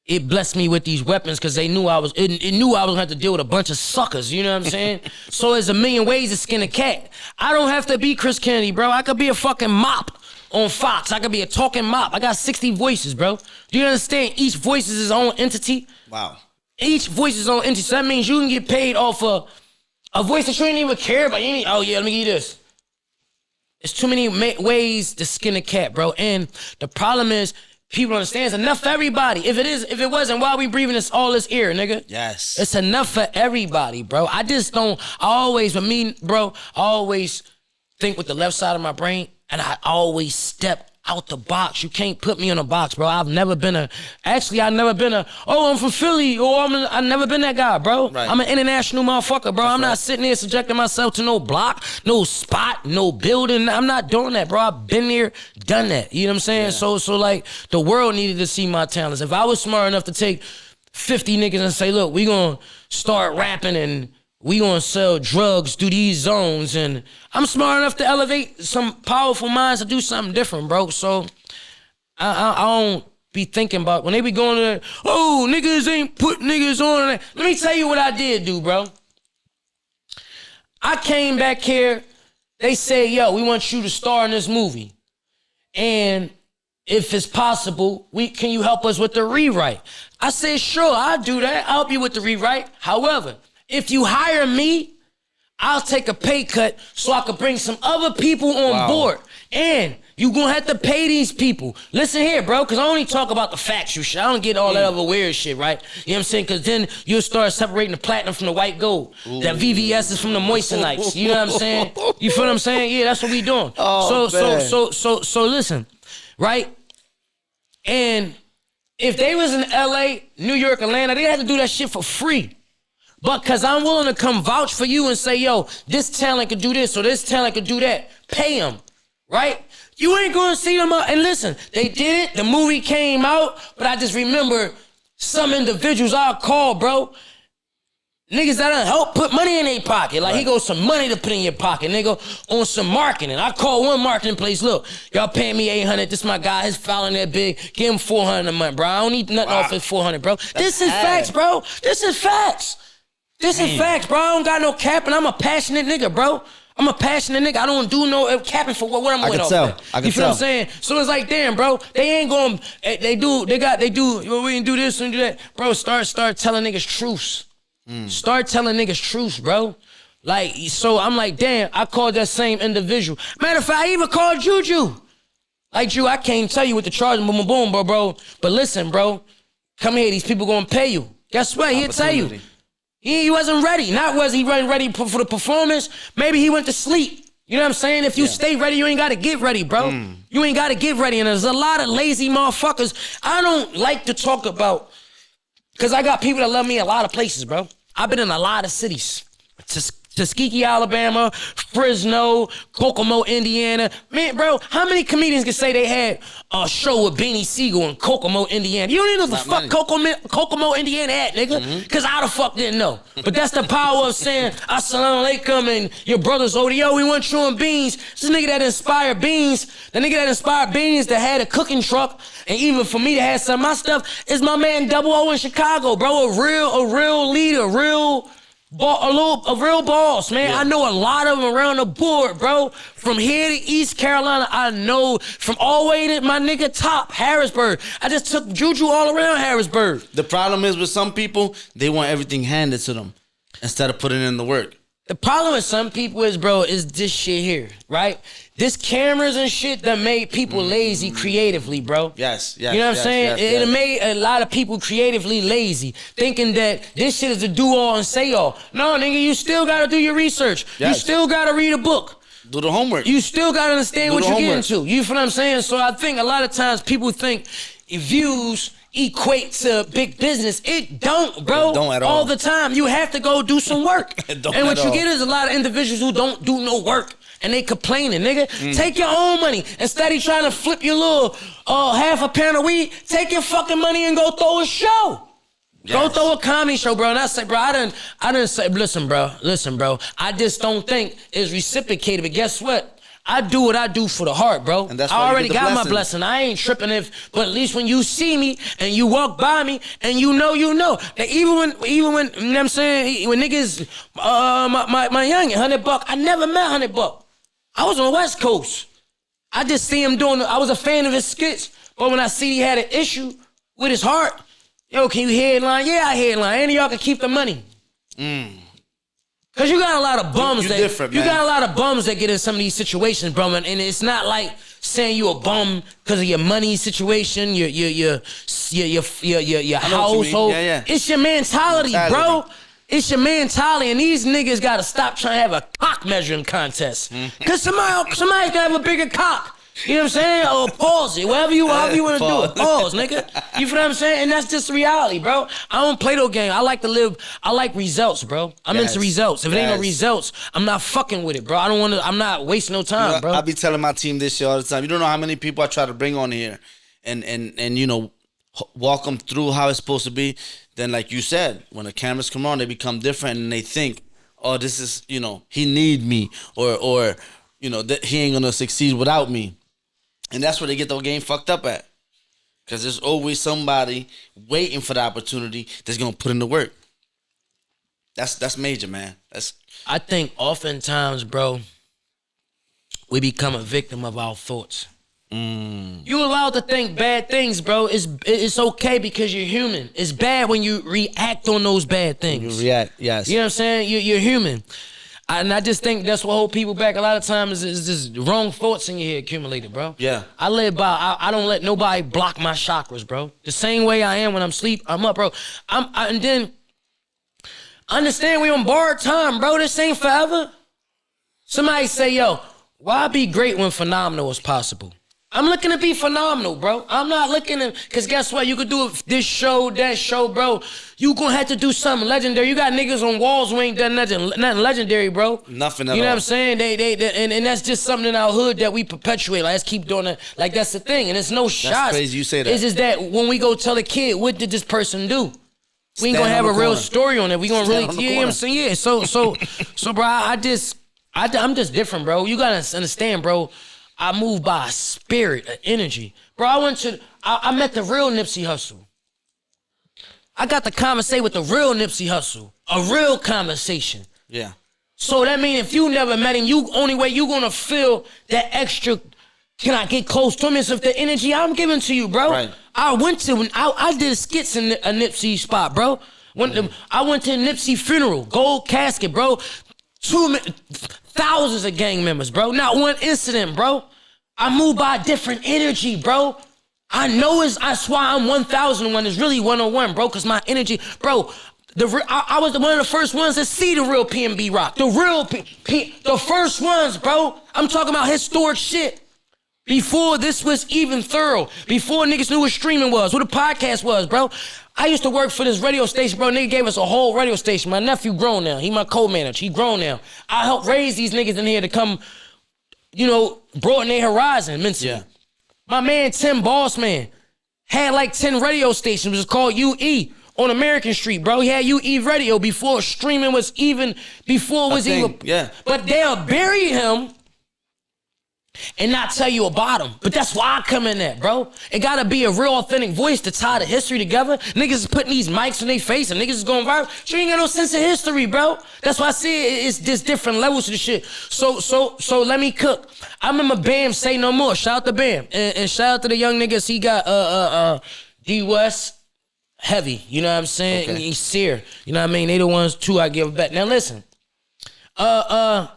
it blessed me with these weapons because they knew it knew I was gonna have to deal with a bunch of suckers, you know what I'm saying? So there's a million ways to skin a cat. I don't have to be Chris Kennedy, bro. I could be a fucking mop on Fox. I could be a talking mop. I got 60 voices, bro. Do you understand? Each voice is its own entity. Wow. Each voice is its own entity. So that means you can get paid off a voice that you didn't even care about. Oh yeah, let me give you this. There's too many ways to skin a cat, bro. And the problem is, people understand it's enough for everybody. If it wasn't, why are we breathing all this air, nigga? Yes. It's enough for everybody, bro. I always think with the left side of my brain, and I always step out the box. You can't put me in a box, bro. I've never been I'm from Philly, or I've never been that guy, bro. Right. I'm an international motherfucker, bro. I'm not sitting there subjecting myself to no block, no spot, no building. I'm not doing that, bro. I've been there, done that. You know what I'm saying? Yeah. So like, the world needed to see my talents. If I was smart enough to take 50 niggas and say, look, we gonna start rapping and we gonna sell drugs through these zones, and I'm smart enough to elevate some powerful minds to do something different, bro. So I don't be thinking about when they be going to, oh, niggas ain't put niggas on. Let me tell you what I did do, bro. I came back here. They say, yo, we want you to star in this movie, and if it's possible, can you help us with the rewrite? I said, sure, I'll do that. I'll help you with the rewrite. However, if you hire me, I'll take a pay cut so I could bring some other people on board. And you gonna have to pay these people. Listen here, bro, because I only talk about the factual shit. I don't get all that other weird shit, right? You know what I'm saying? Because then you'll start separating the platinum from the white gold. Ooh. That VVS is from the moistenites. You know what I'm saying? You feel what I'm saying? Yeah, that's what we doing. So listen, right? And if they was in LA, New York, Atlanta, they had to do that shit for free. But because I'm willing to come vouch for you and say, yo, this talent could do this or this talent could do that, pay them, right? You ain't going to see them out. And listen, they did it. The movie came out. But I just remember some individuals I'll call, bro. Niggas that help put money in their pocket. Like, he goes some money to put in your pocket. Nigga, on some marketing. I call one marketing place, look, y'all paying me $800. This my guy. His filing that big. Give him $400 a month, bro. I don't need nothing off his $400, bro. This is facts, bro. This is facts. This is facts, bro. I don't got no cap, and I'm a passionate nigga, bro. I'm a passionate nigga. I don't do no capping for what I'm with off that. You feel what I'm saying? So it's like, damn, bro, they ain't going, they do, we can do this and do that. Bro, start telling niggas truths. Start telling niggas truths, bro. Like, so I'm like, damn, I called that same individual. Matter of fact, I even called Juju. Like, Drew, I can't tell you what the charge, boom, boom, bro. But listen, bro, come here, these people gonna pay you. Guess what? He'll tell you. He wasn't ready. Not was he ready for the performance. Maybe he went to sleep. You know what I'm saying? If you stay ready, you ain't got to get ready, bro. You ain't got to get ready. And there's a lot of lazy motherfuckers. I don't like to talk about, because I got people that love me a lot of places, bro. I've been in a lot of cities. Tuskegee, Alabama, Fresno, Kokomo, Indiana. Man, bro, how many comedians can say they had a show with Beanie Siegel in Kokomo, Indiana? You don't even know the fuck Kokomo, Indiana at, nigga. Because I the fuck didn't know. But that's the power of saying, Assalamu alaikum, and your brother's over, yo, we want you on Beans. This nigga that inspired Beans, the nigga that inspired Beans that had a cooking truck, and even for me to have some of my stuff, is my man Double O in Chicago, bro. A real leader, a real boss, man. Yeah. I know a lot of them around the board, bro. From here to East Carolina, I know from all the way to my nigga top, Harrisburg. I just took Juju all around Harrisburg. The problem is with some people, they want everything handed to them instead of putting in the work. The problem with some people is, bro, is this shit here, right? This cameras and shit that made people lazy creatively, bro. Yes. You know what I'm saying? It made a lot of people creatively lazy, thinking that this shit is a do-all and say-all. No, nigga, you still got to do your research. Yes. You still got to read a book. Do the homework. You still got to understand what you're getting to. You feel what I'm saying? So I think a lot of times people think views equate to big business. It don't, bro. It don't at all. All the time. You have to go do some work. And what you get is a lot of individuals who don't do no work. And they complaining, nigga. Take your own money. Instead of trying to flip your little half a pound of weed, take your fucking money and go throw a show. Yes. Go throw a comedy show, bro. And I say, bro, I didn't say, listen, bro. I just don't think it's reciprocated. But guess what? I do what I do for the heart, bro. And that's I already got my blessing. I ain't tripping but at least when you see me and you walk by me and you know. That even when, you know what I'm saying, when niggas, my youngin, $100, I never met $100. I was on the West Coast. I just see him I was a fan of his skits. But when I see he had an issue with his heart, yo, can you headline? Yeah, I headline. Any of y'all can keep the money. Cause you got a lot of bums got a lot of bums that get in some of these situations, bro, and it's not like saying you a bum because of your money situation, your household. Yeah. It's your mentality, bro. It's your mentality, and these niggas gotta stop trying to have a cock measuring contest. Cause somebody's gonna have a bigger cock. You know what I'm saying? Or pause it, however you wanna do it. Pause, nigga. You feel what I'm saying? And that's just the reality, bro. I don't play no game. I like results, bro. I'm into results. If it ain't no results, I'm not fucking with it, bro. I'm not wasting no time, bro. I be telling my team this shit all the time. You don't know how many people I try to bring on here and you know, walk them through how it's supposed to be. Then, like you said, when the cameras come on, they become different and they think, oh, this is, you know, he need me or you know, he ain't gonna succeed without me. And that's where they get the game fucked up at. Because there's always somebody waiting for the opportunity that's gonna put in the work. That's major, man. I think oftentimes, bro, we become a victim of our thoughts. You allowed to think bad things, bro. It's okay because you're human. It's bad when you react on those bad things. You react, yes. You know what I'm saying? You're human. And I just think that's what hold people back a lot of times is just wrong thoughts in your head accumulated, bro. Yeah. I live by, I don't let nobody block my chakras, bro. The same way I am when I'm asleep, I'm up, bro. And then, understand we on borrowed time, bro. This ain't forever. Somebody say, yo, why be great when phenomenal is possible? I'm looking to be phenomenal, bro. I'm not looking to, because guess what? You could do this show, that show, bro. You gonna have to do something legendary. You got niggas on walls who ain't done nothing legendary, bro. Nothing at all. You know what I'm saying? They and that's just something in our hood that we perpetuate. Like, let's keep doing it. Like, that's the thing. And it's no shots. That's crazy you say that. It's just that when we go tell a kid, what did this person do? We ain't gonna have a real story on it. We gonna really, you know what I'm saying? Yeah. So, bro, I'm just different, bro. You gotta understand, bro. I move by a spirit, an energy. Bro, I met the real Nipsey Hussle. I got to conversate with the real Nipsey Hussle. A real conversation. Yeah. So that means if you never met him, only way you gonna feel that extra, can I get close to him, is if the energy I'm giving to you, bro. Right. I did skits in a Nipsey spot, bro. I went to a Nipsey funeral, gold casket, bro. Thousands of gang members, bro. Not one incident, bro. I move by a different energy, bro. I know that's why I'm 1001. It's really 101, bro, because my energy, bro. I was one of the first ones to see the real PNB Rock. The first ones, bro. I'm talking about historic shit. Before this was even thorough. Before niggas knew what streaming was, what a podcast was, bro. I used to work for this radio station, bro. Nigga gave us a whole radio station. My nephew grown now. He my co-manager. He grown now. I helped raise these niggas in here to come, you know, broaden their horizon mentally. Yeah. My man, Tim Bossman, had like 10 radio stations. It was called UE on American Street, bro. He had UE radio before streaming was even, yeah. But they'll bury him and not tell you about him. But that's why I come in there, bro. It gotta be a real authentic voice to tie the history together. Niggas is putting these mics in their face and niggas is going viral. You ain't got no sense of history, bro. That's why I say it's just different levels to the shit. So let me cook. I remember Bam Say No More. Shout out to Bam. And shout out to the young niggas. He got D West Heavy. You know what I'm saying? Okay. And he's Sear. You know what I mean? They the ones too I give back. Now listen. I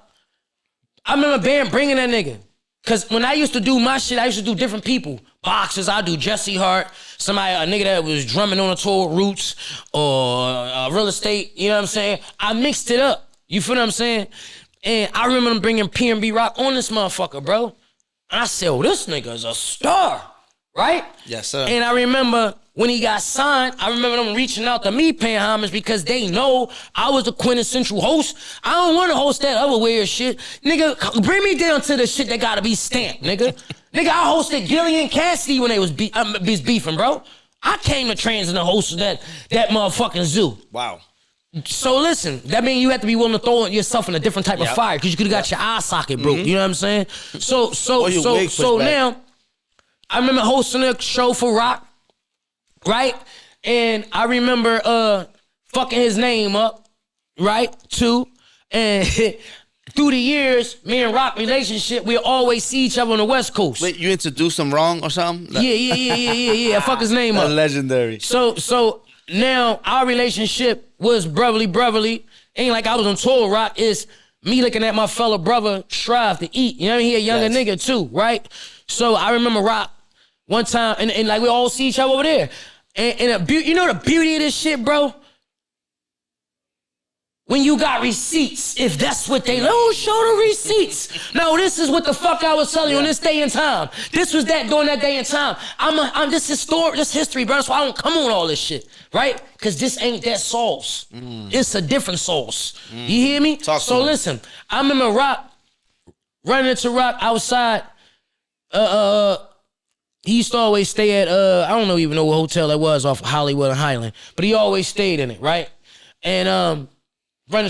remember Bam bringing that nigga. Cause when I used to do my shit, I used to do different people. Boxers, I do Jesse Hart, a nigga that was drumming on a tour with Roots, or real estate, you know what I'm saying? I mixed it up, you feel what I'm saying? And I remember them bringing PNB Rock on this motherfucker, bro. And I said, oh, this nigga is a star, right? Yes, sir. And I remember when he got signed, I remember them reaching out to me paying homage because they know I was the quintessential host. I don't want to host that other weird shit. Nigga, bring me down to the shit that gotta be stamped, nigga. Nigga, I hosted Gillian Cassidy when they was beefing, bro. I came to trans and hosted that motherfucking zoo. Wow. So listen, that means you have to be willing to throw yourself in a different type of fire because you could have got your eye socket broke. You know what I'm saying? So now, I remember hosting a show for Rock. Right? And I remember fucking his name up, right? Too. And through the years, me and Rock relationship, we always see each other on the West Coast. Wait, you introduced him wrong or something? Yeah. I fuck his name up. Legendary. So now our relationship was brotherly. Ain't like I was on tour, Rock. Is me looking at my fellow brother strive to eat. You know what I mean? He a younger nigga too, right? So I remember Rock one time, and like we all see each other over there. And you know the beauty of this shit, bro? When you got receipts, if that's what they show the receipts. No, this is what the fuck I was telling you on this day and time. This was that during that day and time. I'm this history, bro. So I don't come on all this shit, right? Because this ain't that sauce. It's a different sauce. You hear me? So listen, I remember Rock running into Rock outside. He used to always stay at I don't even know what hotel that was off of Hollywood and Highland, but he always stayed in it, right? And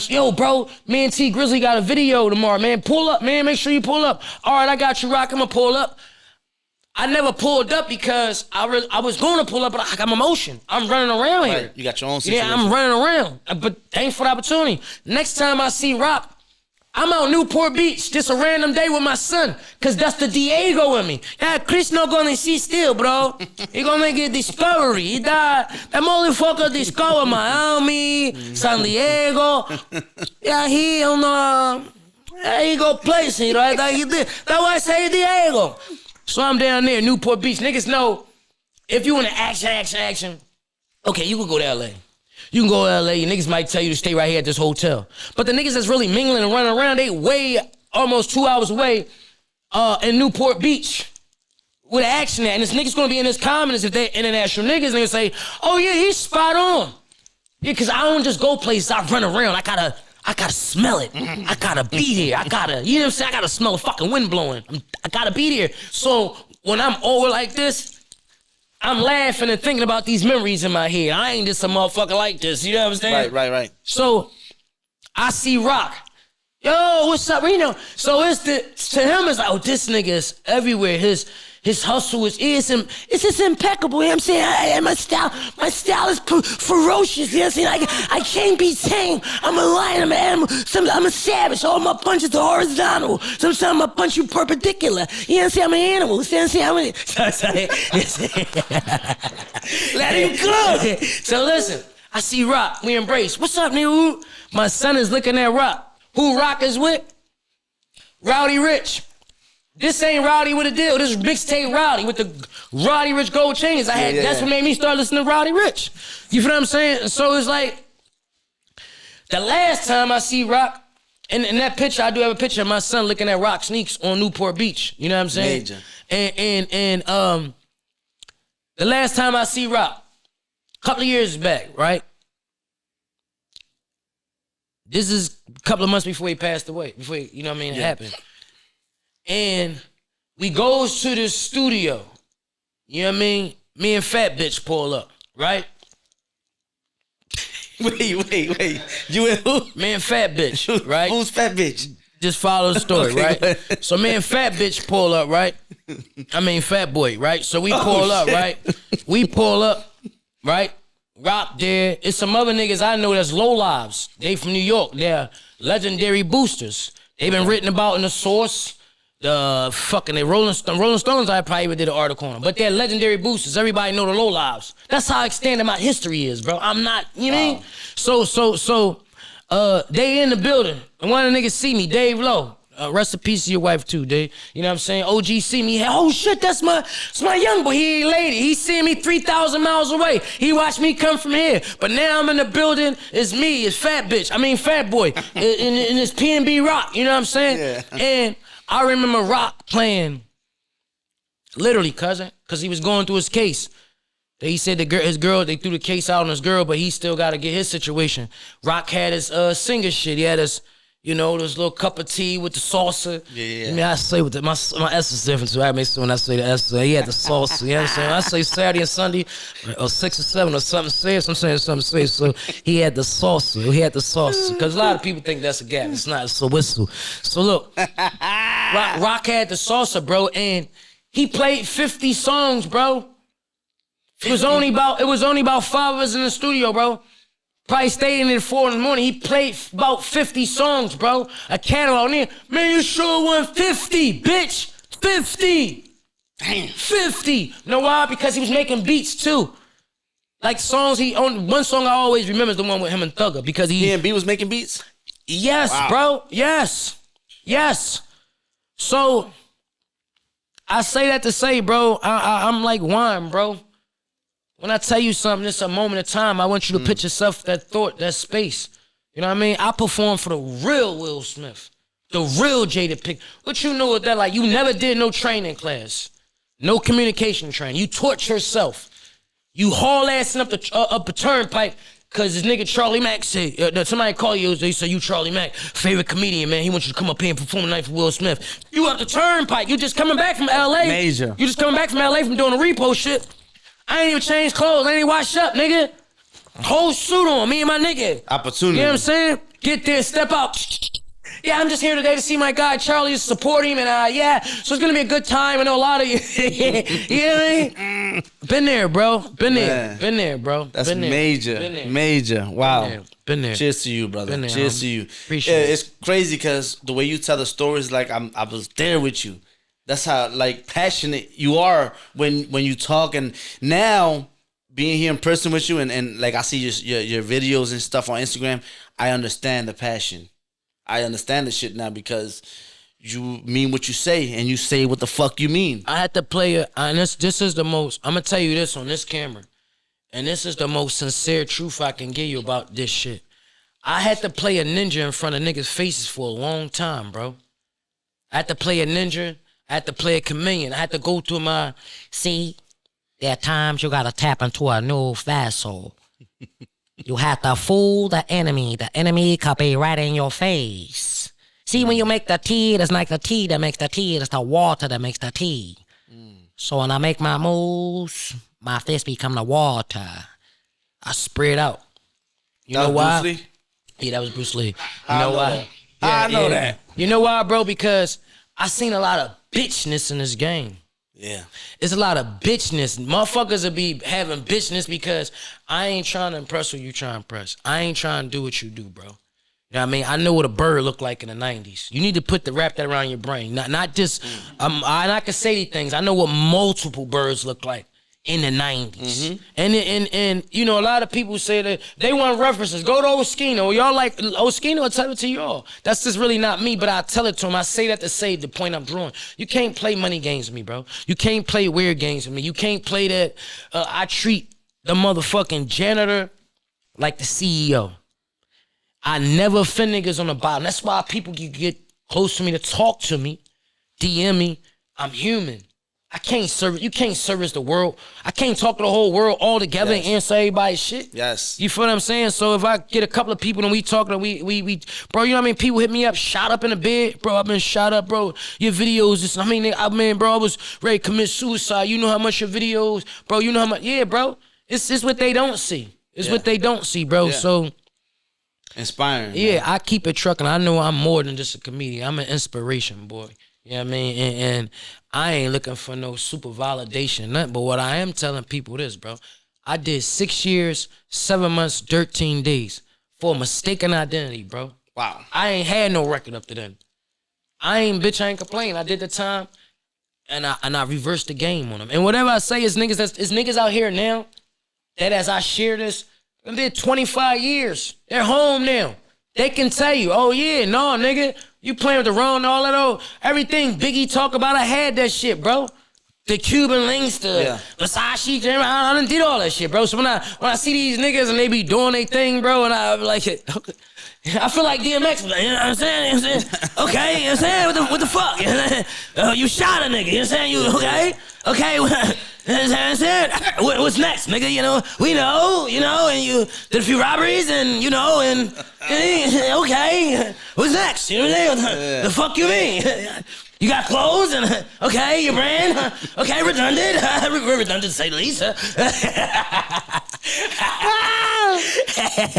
yo, bro, me and T Grizzly got a video tomorrow, man. Pull up, man. Make sure you pull up. All right, I got you, Rock. I'm gonna pull up. I never pulled up because I was going to pull up, but I got my motion. I'm running around here. Right. You got your own situation. Yeah, I'm running around, but thanks for the opportunity. Next time I see Rock, I'm out Newport Beach, just a random day with my son, because that's the Diego in me. Yeah, Chris not gonna see still, bro. He gonna make a discovery. He died. That motherfucker discovered Miami, San Diego. Yeah, he on he go places, right? Like he did. That's why I say Diego. So I'm down there, Newport Beach. Niggas know if you want to action, okay, you can go to LA. You can go to LA, niggas might tell you to stay right here at this hotel. But the niggas that's really mingling and running around, they way almost 2 hours away in Newport Beach with action at. And this nigga's gonna be in his comments if they're international niggas, and they say, oh yeah, he's spot on. Yeah, cause I don't just go places, I run around. I gotta smell it. I gotta be there. You know what I'm saying? I gotta smell the fucking wind blowing. I gotta be there. So when I'm over like this, I'm laughing and thinking about these memories in my head. I ain't just a motherfucker like this. You know what I'm saying? Right. So I see Rock. Yo, what's up? You know, so to him it's like, oh, this nigga is everywhere. His hustle is just impeccable. You know what I'm saying? My style is ferocious. You know what I'm saying? I can't be tamed. I'm a lion. I'm an animal. I'm a savage. All my punches are horizontal. Sometimes I punch you perpendicular. You know what I'm saying? I'm an animal. You know what I'm saying? Let him go. So listen, I see Rock. We embrace. What's up, nigga? My son is looking at Rock. Who Rock is with? Rowdy Rich. This ain't Rowdy with a deal. This is mixtape Rowdy with the Roddy Rich gold chains. That's what made me start listening to Rowdy Rich. You feel what I'm saying? So it's like the last time I see Rock, and in that picture, I do have a picture of my son looking at Rock sneaks on Newport Beach. You know what I'm saying? Major. And the last time I see Rock, a couple of years back, right? This is a couple of months before he passed away. Before you know what I mean? It happened. And we goes to the studio. You know what I mean? Me and Fat Bitch pull up, right? Wait. You and who? Me and Fat Bitch, right? Who's Fat Bitch? Just follow the story, right? So me and Fat Bitch pull up, right? I mean Fat Boy, right? So we pull up, right? We pull up, right? Rock there. It's some other niggas I know that's low lives. They from New York. They're legendary boosters. They've been written about in the Source. The Rolling Stones, I probably did an article on them. But they're legendary boosters. Everybody know the low lives. That's how extended my history is, bro. I'm not, you know what I mean? So, they in the building. And one of the niggas see me, Dave Lowe. Rest in peace to your wife too, Dave. You know what I'm saying? OG see me. Oh shit, that's my young boy. He ain't lady. He seeing me 3,000 miles away. He watched me come from here. But now I'm in the building. It's me. It's Fat Bitch. I mean Fat Boy. in this PNB Rock. You know what I'm saying? Yeah. And I remember Rock playing, literally, cousin, because he was going through his case. He said his girl, they threw the case out on his girl, but he still got to get his situation. Rock had his singer shit. He had his, you know, this little cup of tea with the salsa. Yeah. I mean, I say with my S is different, so I mean, when I say the S, he had the salsa. You know what I'm saying? I say Saturday and Sunday, or 6 or 7 or something says. I'm saying something says. So he had the salsa. Because a lot of people think that's a gap. It's not. It's a whistle. So look, Rock had the salsa, bro, and he played 50 songs, bro. It was only about 5 of us in the studio, bro. Probably stayed in there at 4 in the morning. He played about 50 songs, bro. A catalog there. Man, you sure won 50, bitch. 50. Damn. 50. Know why? Because he was making beats too. Like songs he on. One song I always remember is the one with him and Thugger because B was making beats. Yes, bro. Yes. So I say that to say, bro, I'm like wine, bro. When I tell you something, it's a moment of time. I want you to put yourself that thought, that space. You know what I mean? I perform for the real Will Smith, the real Jada Pinkett. What you know with that? Like, you never did no training class, no communication training. You taught yourself. You haul assing up a turnpike because this nigga Charlie Mack said, somebody call you, they say, you Charlie Mack, favorite comedian, man. He wants you to come up here and perform tonight for Will Smith. You up the turnpike. You just coming back from LA. Major. You just coming back from LA from doing the repo shit. I ain't even changed clothes. I ain't even washed up, nigga. Whole suit on, me and my nigga. Opportunity. You know what I'm saying? Get there, step out. Yeah, I'm just here today to see my guy Charlie, to support him, and yeah, so it's gonna be a good time. I know a lot of you. You know what I mean? Been there, bro. Been there, bro. That's been there. major. Been there. Major. Wow. Been there. Cheers to you, brother. Been there, Cheers homie. to you. Appreciate it. It's crazy because the way you tell the stories, like I was there with you. That's how like passionate you are when you talk. And now being here in person with you, and like I see your videos and stuff on Instagram, I understand the passion. I understand the shit now because you mean what you say and you say what the fuck you mean. I had to play and this is the most, I'm gonna tell you this on this camera, and this is the most sincere truth I can give you about this shit. I had to play a ninja in front of niggas' faces for a long time, bro. I had to play a ninja. I had to play a chameleon. I had to go through my, see, there are times you gotta tap into a new vessel. You have to fool the enemy. The enemy could be right in your face. See, when you make the tea, it's like the tea that makes the tea. It's the water that makes the tea. So when I make my moves, my fist become the water. I spray it out. You know why? Bruce Lee? Yeah, that was Bruce Lee. You I know know why? that. I know that. You know why, bro? Because I seen a lot of bitchness in this game. Yeah. It's a lot of bitchness. Motherfuckers will be having bitchness because I ain't trying to impress who you trying to impress. I ain't trying to do what you do, bro. You know what I mean? I know what a bird looked like in the 90s. You need to wrap that around your brain. Not just, I can say these things. I know what multiple birds look like in the 90s. And you know, a lot of people say that they want references. Go to Oskino. Y'all like Oskino, I'll tell it to y'all. That's just really not me, but I tell it to him. I say that to say the point I'm drawing. You can't play money games with me, bro. You can't play weird games with me. You can't play that I treat the motherfucking janitor like the CEO. I never offend niggas on the bottom. That's why people can get close to me to talk to me, DM me. I'm human. I can't service. You can't service the world. I can't talk to the whole world all together and answer everybody's shit. Yes. You feel what I'm saying? So if I get a couple of people and we talking, we bro, you know what I mean? People hit me up, shot up in the bed, bro. I've been shot up, bro. Your videos, just, I mean, bro, I was ready to commit suicide. You know how much your videos, bro. You know how much, yeah, bro. It's what they don't see. It's what they don't see, bro. Yeah. So. Inspiring. Yeah, man. I keep it trucking. I know I'm more than just a comedian. I'm an inspiration, boy. You know what I mean? And I ain't looking for no super validation, nothing. But what I am telling people this, bro. I did 6 years, 7 months, 13 days for a mistaken identity, bro. Wow. I ain't had no record up to then. I ain't complaining. I did the time, and I reversed the game on them. And whatever I say is niggas out here now that as I share this, I did 25 years. They're home now. They can tell you, oh yeah, no, nigga, you playing with the wrong, all that old, everything Biggie talk about, I had that shit, bro. The Cuban links, the Versace, I done did all that shit, bro. So when I see these niggas and they be doing their thing, bro, and I be like, I feel like DMX, you know what I'm saying? Okay, you know what I'm saying? What the fuck? You know what I'm saying? You shot a nigga, you know what I'm saying? You okay? Okay, you know what I'm saying? What's next, nigga? You know, we know, you know, and you did a few robberies and, you know, and okay, what's next? You know what I'm saying? The fuck you mean? You got clothes and, okay, your brand, okay, redundant, redundant to say the least.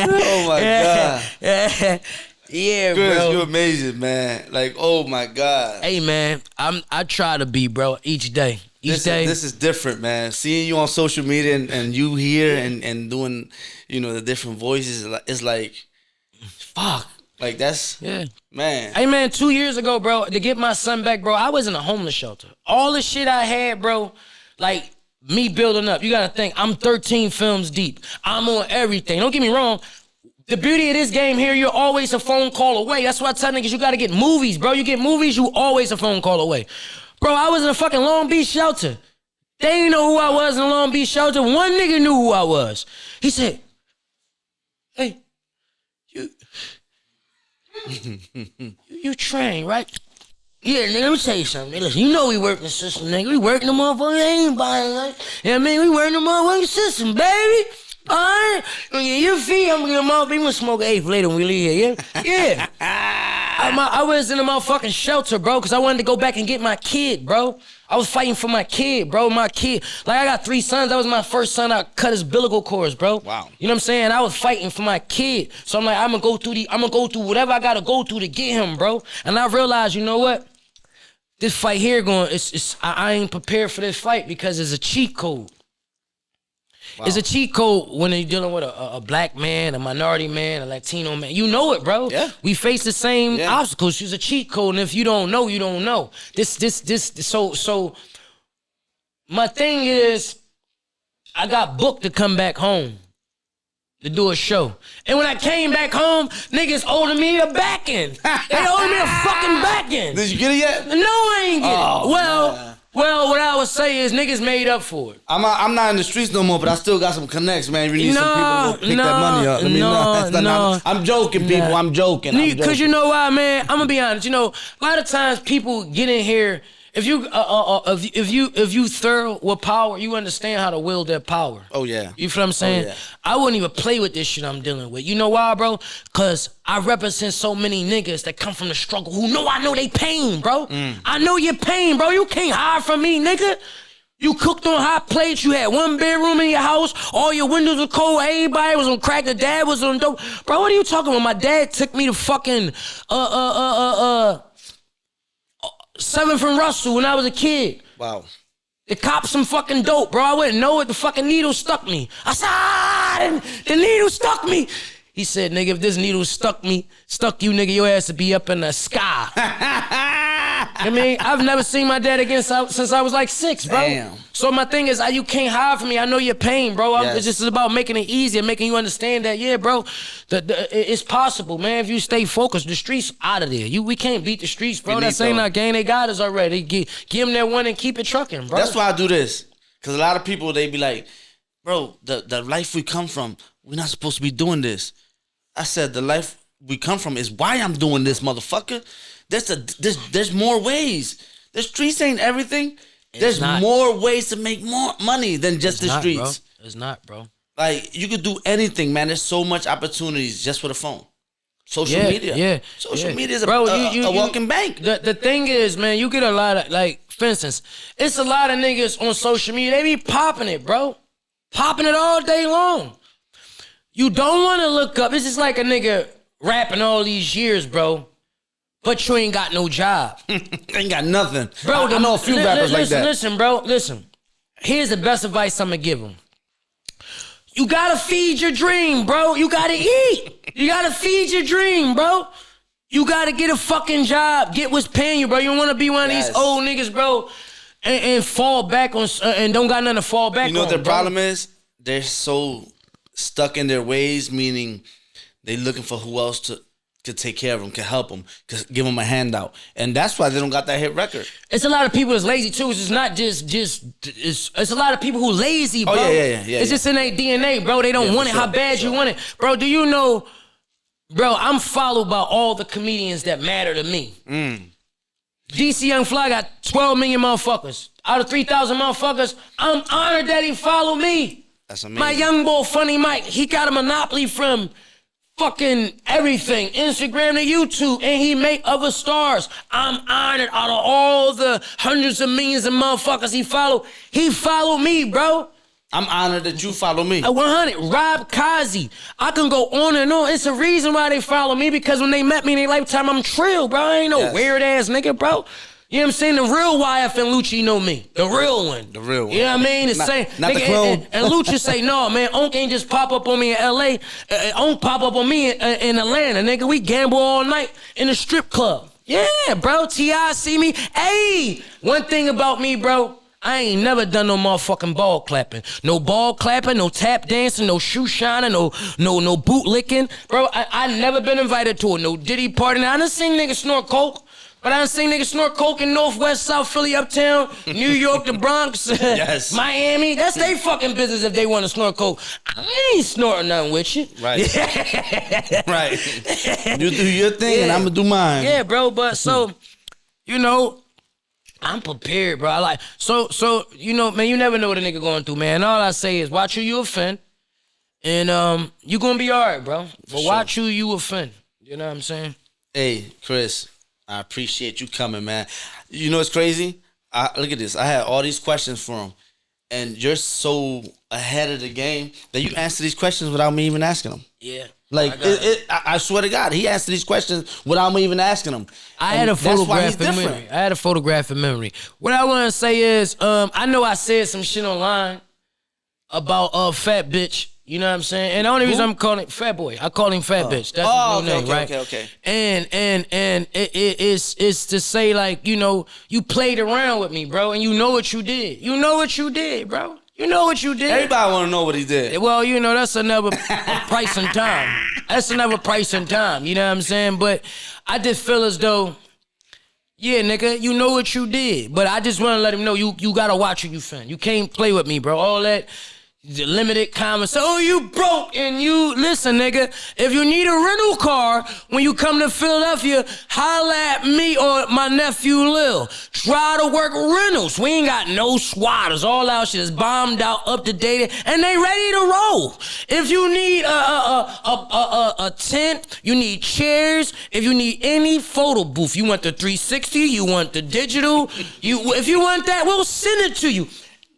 Oh my God. Yeah, Chris, bro. you're amazing, man. Like, oh my God. Hey, man, I try to be, bro, each day. Each day. This is different, man. Seeing you on social media and you here and doing, you know, the different voices, it's like, fuck. Like, that's, man. Hey, man, 2 years ago, bro, to get my son back, bro, I was in a homeless shelter. All the shit I had, bro, like, me building up. You got to think, I'm 13 films deep. I'm on everything. Don't get me wrong. The beauty of this game here, you're always a phone call away. That's why I tell niggas you gotta get movies, bro. You get movies, you always a phone call away. Bro, I was in a fucking Long Beach shelter. They didn't know who I was in a Long Beach shelter. One nigga knew who I was. He said, hey, you train, right? Yeah, nigga, let me tell you something. Listen, you know we work the system, nigga. We working the motherfucking, ain't buying like, you know what I mean? We working the motherfucking system, baby. All right? When you get your feet, I'm gonna get them off. We gonna smoke an eighth later when we leave here, yeah? Yeah. I was in the motherfucking shelter, bro, because I wanted to go back and get my kid, bro. I was fighting for my kid, bro, my kid. Like, I got 3 sons. That was my first son. I cut his umbilical cords, bro. Wow. You know what I'm saying? I was fighting for my kid. So I'm like, I'm gonna go through whatever I gotta go through to get him, bro. And I realized, you know what? This fight here I ain't prepared for this fight because it's a cheat code. Wow. It's a cheat code when you're dealing with a black man, a minority man, a Latino man. You know it, bro. Yeah. We face the same obstacles. It's a cheat code, and if you don't know, you don't know. So my thing is, I got booked to come back home to do a show. And when I came back home, niggas owed me a backing. They owed me a fucking backing. Did you get it yet? No, I ain't get it. Well, what I would say is niggas made up for it. I'm not in the streets no more, but I still got some connects, man. You need some people to go pick that money up. I'm joking, people. I'm joking. Because you know why, man? I'm gonna be honest. You know, a lot of times people get in here. If you thorough with power, you understand how to wield that power. Oh yeah. You feel what I'm saying? Oh, yeah. I wouldn't even play with this shit I'm dealing with. You know why, bro? Cause I represent so many niggas that come from the struggle who I know they pain, bro. I know your pain, bro. You can't hide from me, nigga. You cooked on hot plates. You had 1 bedroom in your house. All your windows were cold. Everybody was on crack. The dad was on dope. Bro, what are you talking about? My dad took me to fucking 7th and Russell when I was a kid. Wow. They copped some fucking dope, bro. I wouldn't know it. The fucking needle stuck me. I said, the needle stuck me. He said, nigga, if this needle stuck you, nigga, your ass would be up in the sky. I mean, I've never seen my dad again since I was like 6, bro. Damn. So my thing is, you can't hide from me. I know your pain, bro. Yes. It's just about making it easier, making you understand that, yeah, bro, it's possible, man. If you stay focused, the streets out of there. We can't beat the streets, bro. That ain't our game. They got us already. Give them that one and keep it trucking, bro. That's why I do this. Because a lot of people, they be like, bro, the life we come from, we're not supposed to be doing this. I said, the life we come from is why I'm doing this, motherfucker. There's more ways. The streets ain't everything. There's more ways to make more money than just the streets. Bro. It's not, bro. Like, you could do anything, man. There's so much opportunities just with a phone. Social media. Yeah. Social media is bro, a walking bank. The thing is, man, you get a lot of, like, for instance, it's a lot of niggas on social media. They be popping it, bro. Popping it all day long. You don't want to look up. It's just like a nigga rapping all these years, bro. But you ain't got no job. Ain't got nothing. Bro, I know a few rappers like that. Listen, bro. Listen. Here's the best advice I'm going to give them. You got to feed your dream, bro. You got to eat. You got to feed your dream, bro. You got to get a fucking job. Get what's paying you, bro. You don't want to be one of these old niggas, bro, and fall back on, and don't got nothing to fall back on. You know what their problem is? They're so stuck in their ways, meaning they looking for who else could take care of them, can help them, could give them a handout. And that's why they don't got that hit record. It's a lot of people that's lazy too. It's not it's a lot of people who lazy, bro. Oh, yeah. It's just in their DNA, bro. They don't want it how bad you want it. Bro, do you know, bro, I'm followed by all the comedians that matter to me. DC Young Fly got 12 million motherfuckers. Out of 3,000 motherfuckers, I'm honored that he followed me. That's amazing. My young boy, Funny Mike, he got a monopoly from fucking everything, Instagram to YouTube, and he make other stars. I'm honored out of all the hundreds of millions of motherfuckers he followed me, bro. I'm honored that you follow me. 100, Rob Kazi. I can go on and on. It's a reason why they follow me, because when they met me in their lifetime, I'm trill, bro. I ain't no weird ass nigga, bro. You know what I'm saying? The real YF and Lucci know me. The real one. The real one. You know what I mean? The same. Not the clone. And Lucci say, no, man, Onk ain't just pop up on me in L.A. Onk pop up on me in Atlanta, nigga. We gamble all night in the strip club. Yeah, bro. T.I. see me. Hey, one thing about me, bro. I ain't never done no motherfucking ball clapping. No ball clapping, no tap dancing, no shoe shining, no boot licking. Bro, I never been invited to a no Diddy party. Now, I done seen niggas snort coke. But I done seen niggas snort coke in Northwest, South Philly, Uptown, New York, the Bronx, yes. Miami. That's they fucking business if they want to snort coke. I ain't snorting nothing with you. Right. Right. You do your thing and I'm going to do mine. Yeah, bro. But so, you know, I'm prepared, bro. I like, so, you know, man, you never know what a nigga going through, man. All I say is watch who you offend. And you going to be all right, bro. But watch who you offend. You know what I'm saying? Hey, Chris. I appreciate you coming, man. You know what's crazy? Look at this. I had all these questions for him, and you're so ahead of the game that you answer these questions without me even asking them. Yeah. Like, I swear to God, he answered these questions without me even asking them. I had a photographic memory. What I want to say is, I know I said some shit online about fat bitch. You know what I'm saying? And the only reason I'm calling Fat Boy, I call him Fat Bitch. That's his real name, right? Okay. And it's to say, like, you know, you played around with me, bro, and you know what you did. You know what you did, bro. You know what you did. Everybody want to know what he did. Well, you know, that's another price and time. That's another price and time. You know what I'm saying? But I just feel as though, yeah, nigga, you know what you did. But I just want to let him know you got to watch who you fan. You can't play with me, bro. All that the limited comments. Oh, you broke and you listen, nigga. If you need a rental car when you come to Philadelphia, holla at me or my nephew Lil. Try to work rentals. We ain't got no squatters. All our shit is bombed out, up to date, and they ready to roll. If you need a tent, you need chairs. If you need any photo booth, you want the 360, you want the digital. If you want that, we'll send it to you.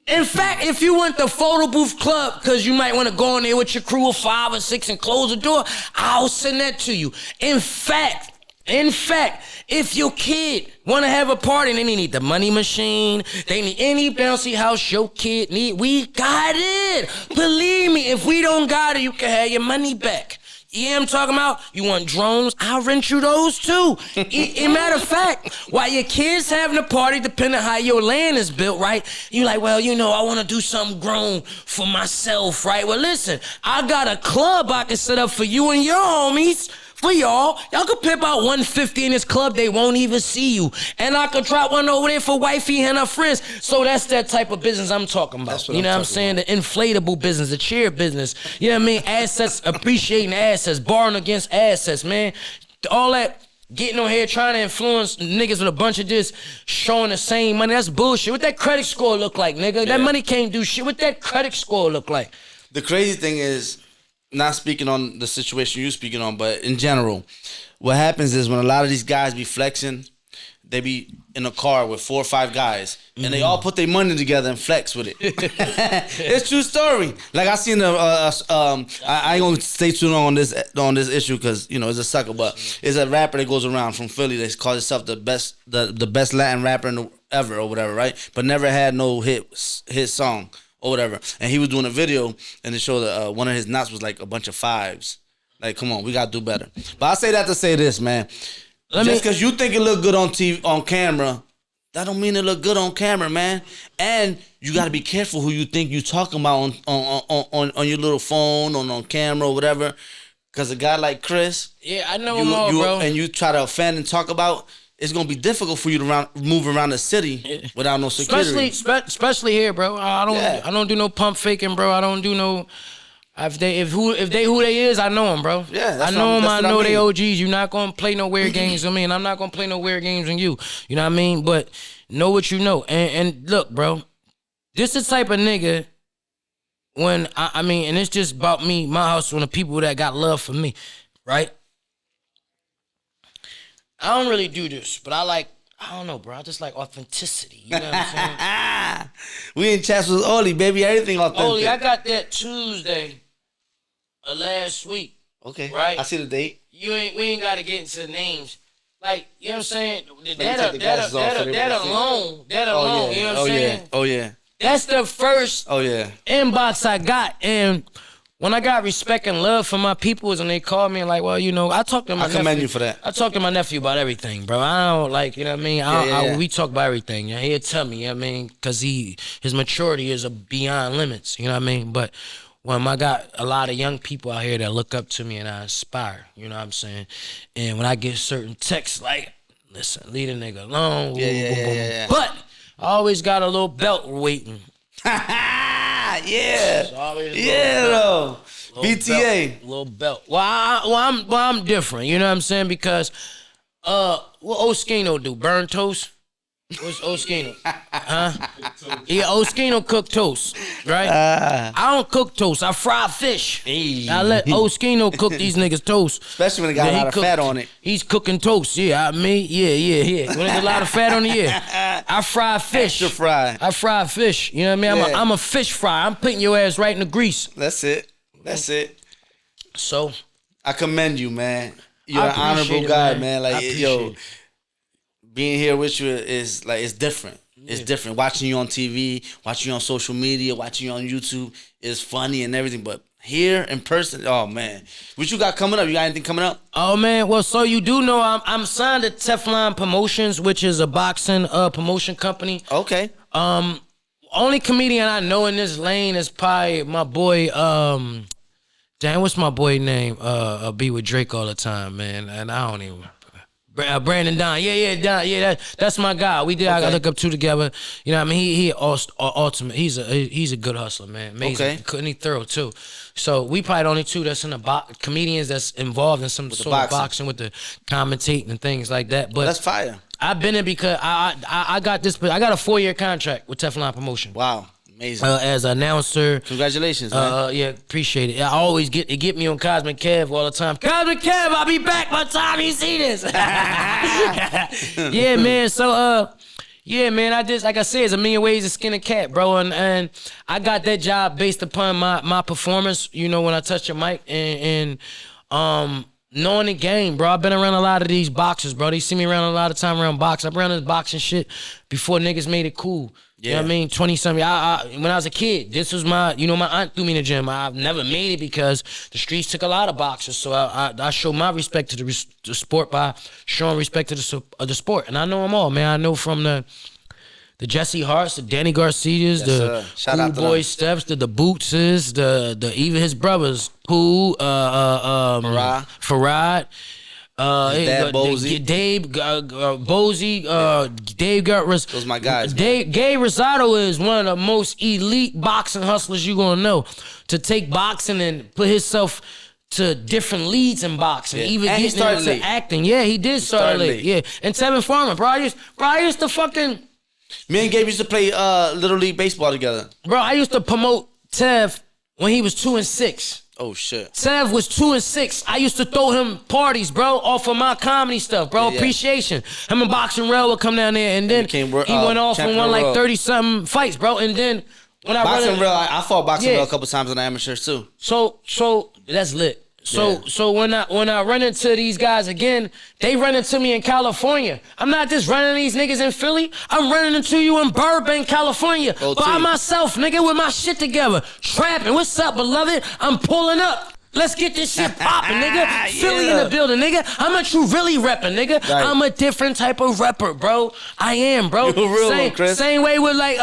In fact, if you want the photo booth club, because you might want to go in there with your crew of 5 or 6 and close the door, I'll send that to you. In fact, if your kid want to have a party and they need the money machine, they need any bouncy house your kid need, we got it. Believe me, if we don't got it, you can have your money back. You know what I'm talking about? You want drones? I'll rent you those too. Matter of fact, while your kids having a party, depending on how your land is built, right? You like, well, you know, I want to do something grown for myself, right? Well, listen, I got a club I can set up for you and your homies. For y'all could pimp out 150 in this club, they won't even see you. And I could drop one over there for wifey and her friends. So that's that type of business I'm talking about. You know what I'm saying? The inflatable business, the chair business. You know what I mean? Assets, appreciating assets, borrowing against assets, man. All that getting on here trying to influence niggas with a bunch of this showing the same money, that's bullshit. What that credit score look like, nigga? Yeah. That money can't do shit. What that credit score look like? The crazy thing is, not speaking on the situation you're speaking on, but in general, what happens is when a lot of these guys be flexing, they be in a car with 4 or 5 guys, and they all put their money together and flex with it. It's true story. Like I seen I ain't gonna stay too long on this issue because you know it's a sucker, but it's a rapper that goes around from Philly that calls himself the best Latin rapper ever or whatever, right? But never had no hit song. Or whatever, and he was doing a video, and it showed that one of his knots was like a bunch of 5s. Like, come on, we gotta do better. But I say that to say this, man. Just because you think it look good on TV, on camera, that don't mean it look good on camera, man. And you gotta be careful who you think you talking about on your little phone, on camera or whatever. Because a guy like Chris, yeah, I know him all, bro. And you try to offend and talk about. It's gonna be difficult for you to move around the city without no security. Especially here, bro. I don't do no pump faking, bro. I don't do no. If they who they is, I know them, bro. Yeah, I know them. I know they OGs. You're not gonna play no weird games with me, and I'm not gonna play no weird games on you. You know what I mean? But know what you know. And look, bro, this the type of nigga. When I mean, and it's just about me, my house, when the people that got love for me, right? I don't really do this, but I don't know, bro. I just like authenticity. You know what I'm saying? We in chats with Oli, baby. Everything authentic. Oli, I got that Tuesday of last week. Okay. Right? I see the date. We ain't got to get into the names. Like, you know what I'm saying? That alone, you know what I'm saying? Oh, yeah. That's the first inbox I got. And when I got respect and love for my peoples and they call me like, well, you know, I talk to my nephew. I commend you for that. I talk to my nephew about everything, bro. I don't like, you know what I mean? We talk about everything. You know? He'll tell me, you know what I mean? Because his maturity is beyond limits, you know what I mean? But when I got a lot of young people out here that look up to me and I inspire, you know what I'm saying? And when I get certain texts like, listen, leave a nigga alone. Yeah. But I always got a little belt waiting. Yeah, though. BTA. Little belt. Well, I'm different. You know what I'm saying? Because what Oskino do? Burn toast? What's Oskino? Huh? Yeah, Oskino cook toast, right? I don't cook toast. I fry fish. I let Oskino cook these niggas toast. Especially when it got a lot of fat on it. He's cooking toast. Yeah, I mean, yeah. When there's a lot of fat on it, yeah. I fry fish. Extra fry. I fry fish. You know what I mean? I'm a fish fry. I'm putting your ass right in the grease. That's it. So I commend you, man. You're an honorable guy, man. Like, yo, being here with you is like, it's different. It's different. Watching you on TV, watching you on social media, watching you on YouTube is funny and everything. But here in person, oh man, what you got coming up? You got anything coming up? Oh man, well, so you do know I'm signed to Teflon Promotions, which is a boxing promotion company. Okay. Only comedian I know in this lane is probably my boy. Damn, what's my boy name? Be with Drake all the time, man, and I don't even. Brandon Don, Don, that's my guy. We did. I look up two together. You know what I mean? He ultimate. He's a good hustler, man. Amazing. Okay. And he thorough too. So we probably the only two that's in the comedians that's involved in some sort of boxing with the commentating and things like that. But that's fire. I've been in because I got this. I got a 4-year contract with Teflon Promotion. Wow. Amazing. As an announcer. Congratulations, man. Yeah, appreciate it. I always get me on Cosmic Kev all the time. Cosmic Kev, I'll be back by the time you see this. Yeah, man. So, yeah, man, I just, like I said, it's a million ways to skin a cat, bro. And I got that job based upon my performance, you know, when I touch a mic and knowing the game, bro. I've been around a lot of these boxers, bro. They see me around a lot of time around boxing. I've been around this boxing shit before niggas made it cool. Yeah. You know what I mean? 20-something. When I was a kid, this was my aunt threw me in the gym. I've never made it because the streets took a lot of boxers. So I show my respect to the sport by showing respect to the sport. And I know them all, man. I know from the Jesse Harts, the Danny Garcias, the Cool Boy Steps, the Bootses, the even his brothers, Farad. Dad Bozy. Dave those my guys. Gabe Rosado is one of the most elite boxing hustlers you're gonna know. To take boxing and put himself to different leads in boxing, even and getting into acting. Yeah, he did start late. Yeah, and Tevin Farmer, bro. I used to fucking. Me and Gabe used to play Little League baseball together. Bro, I used to promote Tev when he was 2 and 6. Oh shit. Tev was 2 and 6. I used to throw him parties, bro, off of my comedy stuff, bro. Yeah. Appreciation. Him and Boxing Rail would come down there, and then he went off and won like 30-something fights, bro. And then when I fought Boxing Rail a couple times on the amateurs too. So that's lit. So when I run into these guys again, they run into me in California. I'm not just running these niggas in Philly. I'm running into you in Burbank, California, by myself, nigga, with my shit together, trapping. What's up, beloved? I'm pulling up. Let's get this shit popping, nigga. Philly in the building, nigga. How much you really repping, nigga? Right. I'm a different type of rapper, bro. I am, bro. You're real one, Chris. Same way with like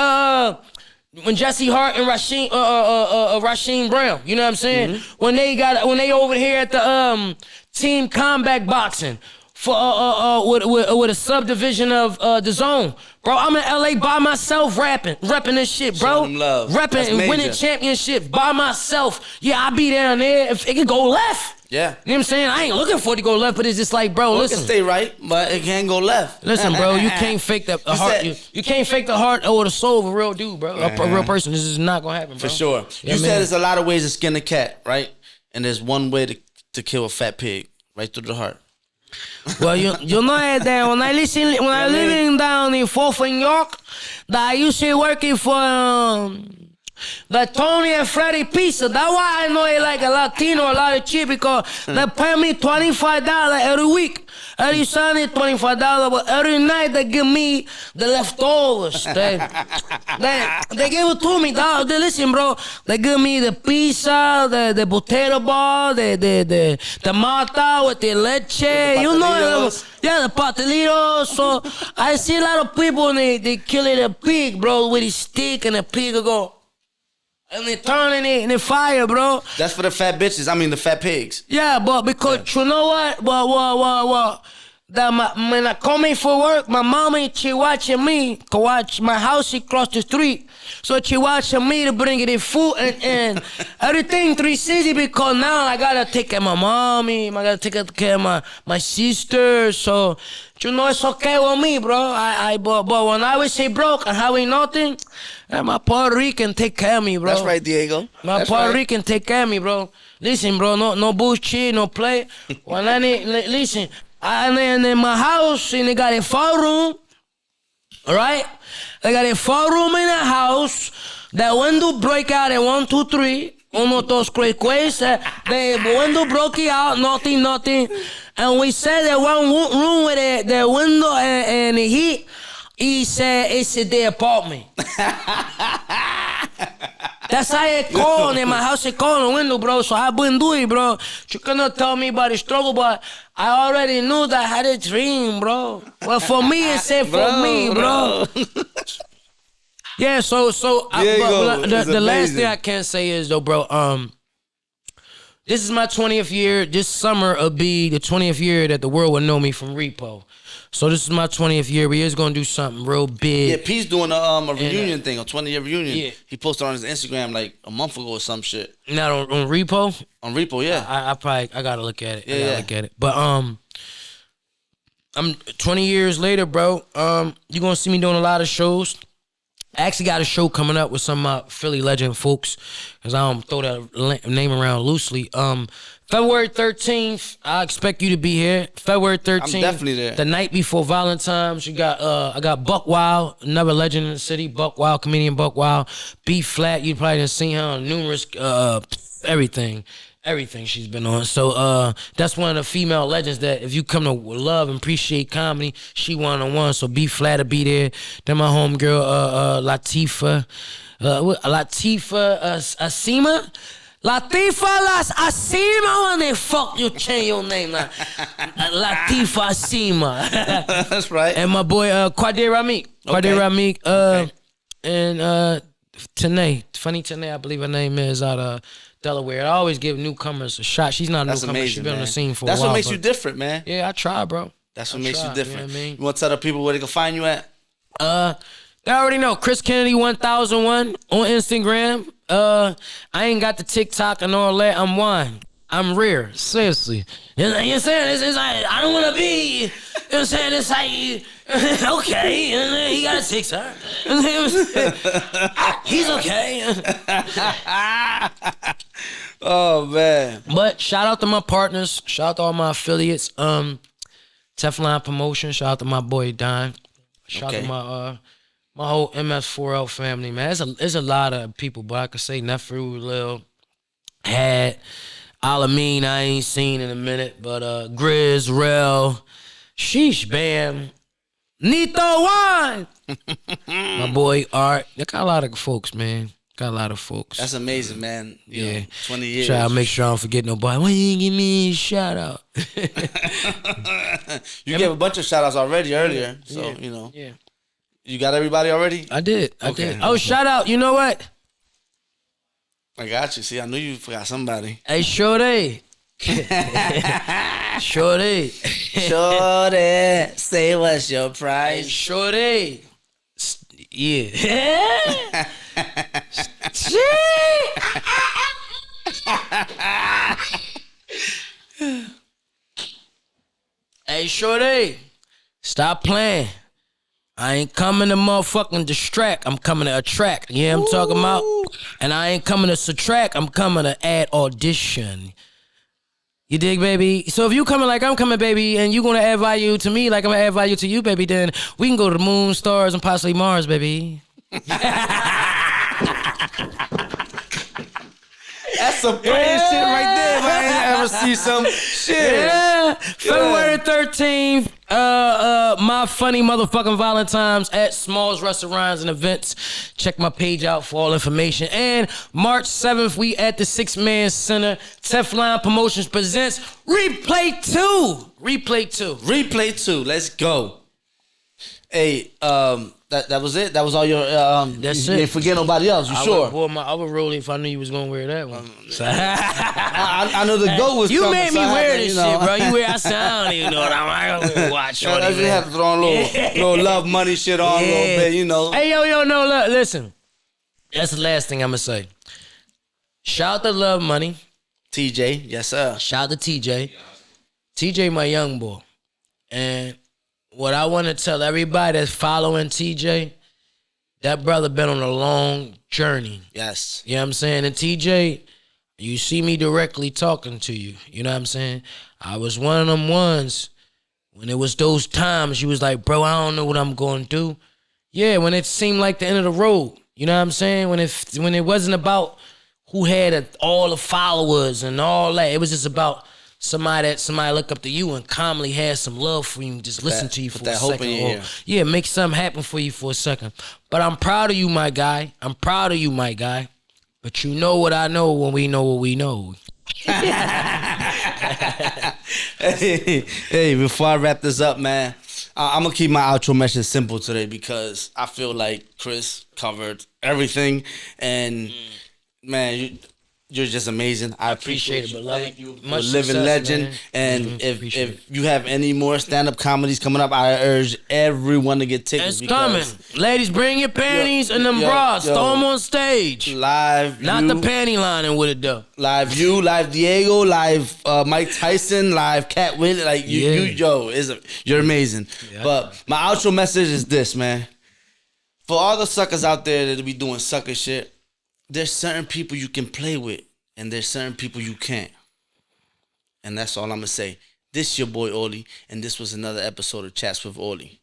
when Jesse Hart and Rasheem Brown, you know what I'm saying? Mm-hmm. When they over here at the Team Combat Boxing for with a subdivision of the Zone, bro. I'm in LA by myself, repping this shit, bro. Repping and winning championships by myself. Yeah, I be down there. If it could go left. Yeah. You know what I'm saying? I ain't looking for it to go left, but it's just like, bro, listen. It can stay right, but it can't go left. Listen, bro, you can't fake the heart. You can't fake the heart or the soul of a real dude, bro. A real person. This is not going to happen, bro. For sure. You said there's a lot of ways to skin a cat, right? And there's one way to kill a fat pig, right through the heart. Well, you know that when I living down in Fort York, that I used to working for the Tony and Freddy Pizza. That's why I know it like a Latino, a lot of cheap, because they pay me $25 every week. Every Sunday, $25, but every night they give me the leftovers. They give it to me, dog. Listen, bro. They give me the pizza, the potato ball, the mata with the leche. You know, yeah, the pastelitos. So I see a lot of people and they killing a pig, bro, with his stick, and the pig will go. And they turning it in the fire, bro. That's for the fat bitches. I mean, the fat pigs. Yeah, but because you know what? When I come in for work, my mommy, she watching me. Watch my house, she cross the street. So she watching me to bring it in food and everything 360 because now I gotta take care of my mommy. I gotta take care of my sister. So, you know, it's okay with me, bro. But when I was say broke and having nothing, my Puerto Rican take care of me, bro. That's right, Diego. My Puerto Rican take care of me, bro. Listen, bro, no bullshit, no play. When I need, listen, I'm in my house and they got a 4-room, all right? They got a 4-room in the house. That window break out at 1, 2, 3. Uno, dos, tres, the window broke out, nothing. And we said that one room with the window and the heat. He said it's the apartment. That's how it called in my house. It called the window, bro. So I wouldn't do it, bro. You cannot tell me about the struggle, but I already knew that I had a dream, bro. Well, for me, it said for me, bro. Yeah, so the last thing I can say is though, bro. This is my 20th year. This summer will be the 20th year that the world will know me from Repo. So this is my 20th year. We is gonna do something real big. Yeah, P's doing a reunion thing, a 20-year reunion. Yeah. He posted on his Instagram like a month ago or some shit. Not on Repo. On Repo, yeah. I gotta look at it. Yeah, I gotta look at it. But I'm 20 years later, bro. You gonna see me doing a lot of shows. I actually got a show coming up with some of my Philly legend folks, because I don't throw that name around loosely. February 13th, I expect you to be here. February 13th. I'm definitely there. The night before Valentine's, I got Buck Wild, another legend in the city. Buck Wild, comedian Buck Wild. B Flat, you probably done seen her on numerous, everything she's been on. So that's one of the female legends that if you come to love and appreciate comedy, she one-on-one. So B Flat will be there. Then my homegirl Latifah Asima. Latifah Asima, when they fuck you change your name like Latifah Asima. That's right. And my boy Quade Ramik. And Tanae, Funny Tanae, I believe her name is, out of Delaware. I always give newcomers a shot. She's not a newcomer. Amazing, She's been on the scene for That's a while. That's what makes you different, man. Yeah, I try, bro. That's what makes you different. You know what I mean? You want to tell the people where they can find you at? They already know. Chris Kennedy 1001 on Instagram. I ain't got the TikTok and all that. I'm one. I'm rare. Seriously. You know what I'm saying? It's like, I don't want to be, you know what I'm saying? It's like, okay. And he got a TikTok. He's okay. Oh, man. But shout out to my partners. Shout out to all my affiliates. Teflon Promotion. Shout out to my boy Don. Shout out to my whole MS4L family, man. There's a lot of people, but I could say Nephew, Lil, Had, Alameen, I ain't seen in a minute, but Grizz, Rel, Sheesh, Bam, Nito One, my boy Art. They got a lot of folks, man. Got a lot of folks. That's amazing, man. You know, 20 years. Try to make sure I don't forget nobody. Why you ain't give me a shout out? You gave a bunch of shout outs already earlier, so, you know. Yeah. You got everybody already? I did. Oh, shout out. You know what? I got you. See, I knew you forgot somebody. Hey, Shorty. Shorty. Shorty. Say what's your price. Hey, Shorty. Yeah. Hey, Shorty. Stop playing. I ain't coming to motherfucking distract. I'm coming to attract. Yeah, I'm talking about. And I ain't coming to subtract. I'm coming to add audition. You dig, baby? So if you coming like I'm coming, baby, and you gonna add value to me like I'm gonna add value to you, baby, then we can go to the moon, stars, and possibly Mars, baby. That's some praying shit right there, man. I ain't ever see some shit. Yeah. February 13th, my funny motherfucking Valentine's at Smalls Restaurants and Events. Check my page out for all information. And March 7th, we at the 6-Man Center. Teflon Promotions presents Replay 2. Replay 2. Let's go. Hey, that was it. That was all your. That's you it. ain't forget nobody else. You sure? I would roll if I knew you was gonna wear that one. I know the goat was. You coming, made me so wear this you know. shit, bro. You wear. I said I don't even know what I'm gonna watch. I just have to throw a little love money shit on a little bit, you know. Hey yo, no, look, listen. That's the last thing I'm gonna say. Shout out to Love Money. TJ, yes sir. Shout out to TJ. TJ, my young boy, and. What I want to tell everybody that's following TJ, that brother been on a long journey. Yes. You know what I'm saying? And TJ, you see me directly talking to you. You know what I'm saying? I was one of them ones when it was those times you was like, bro, I don't know what I'm going to do. Yeah, when it seemed like the end of the road. You know what I'm saying? When it wasn't about who had all the followers and all that. It was just about somebody look up to you and calmly has some love for you and just listen to you for a second. Yeah, make something happen for you for a second. But I'm proud of you, my guy. But you know what I know when we know what we know. Hey, before I wrap this up, man, I'm going to keep my outro message simple today because I feel like Chris covered everything. And, man, you're just amazing. I appreciate it, beloved. You're a living success, legend. Man. And if you have any more stand-up comedies coming up, I urge everyone to get tickets. It's coming. Ladies, bring your panties and them bras. Throw them on stage. Live. Not the panty lining with it, though. Live you, live Diego, live Mike Tyson, live Cat Willie. Like, you're amazing. Yeah. But my outro message is this, man. For all the suckers out there that be doing sucker shit, there's certain people you can play with, and there's certain people you can't. And that's all I'm going to say. This your boy, Oli, and this was another episode of Chats with Oli.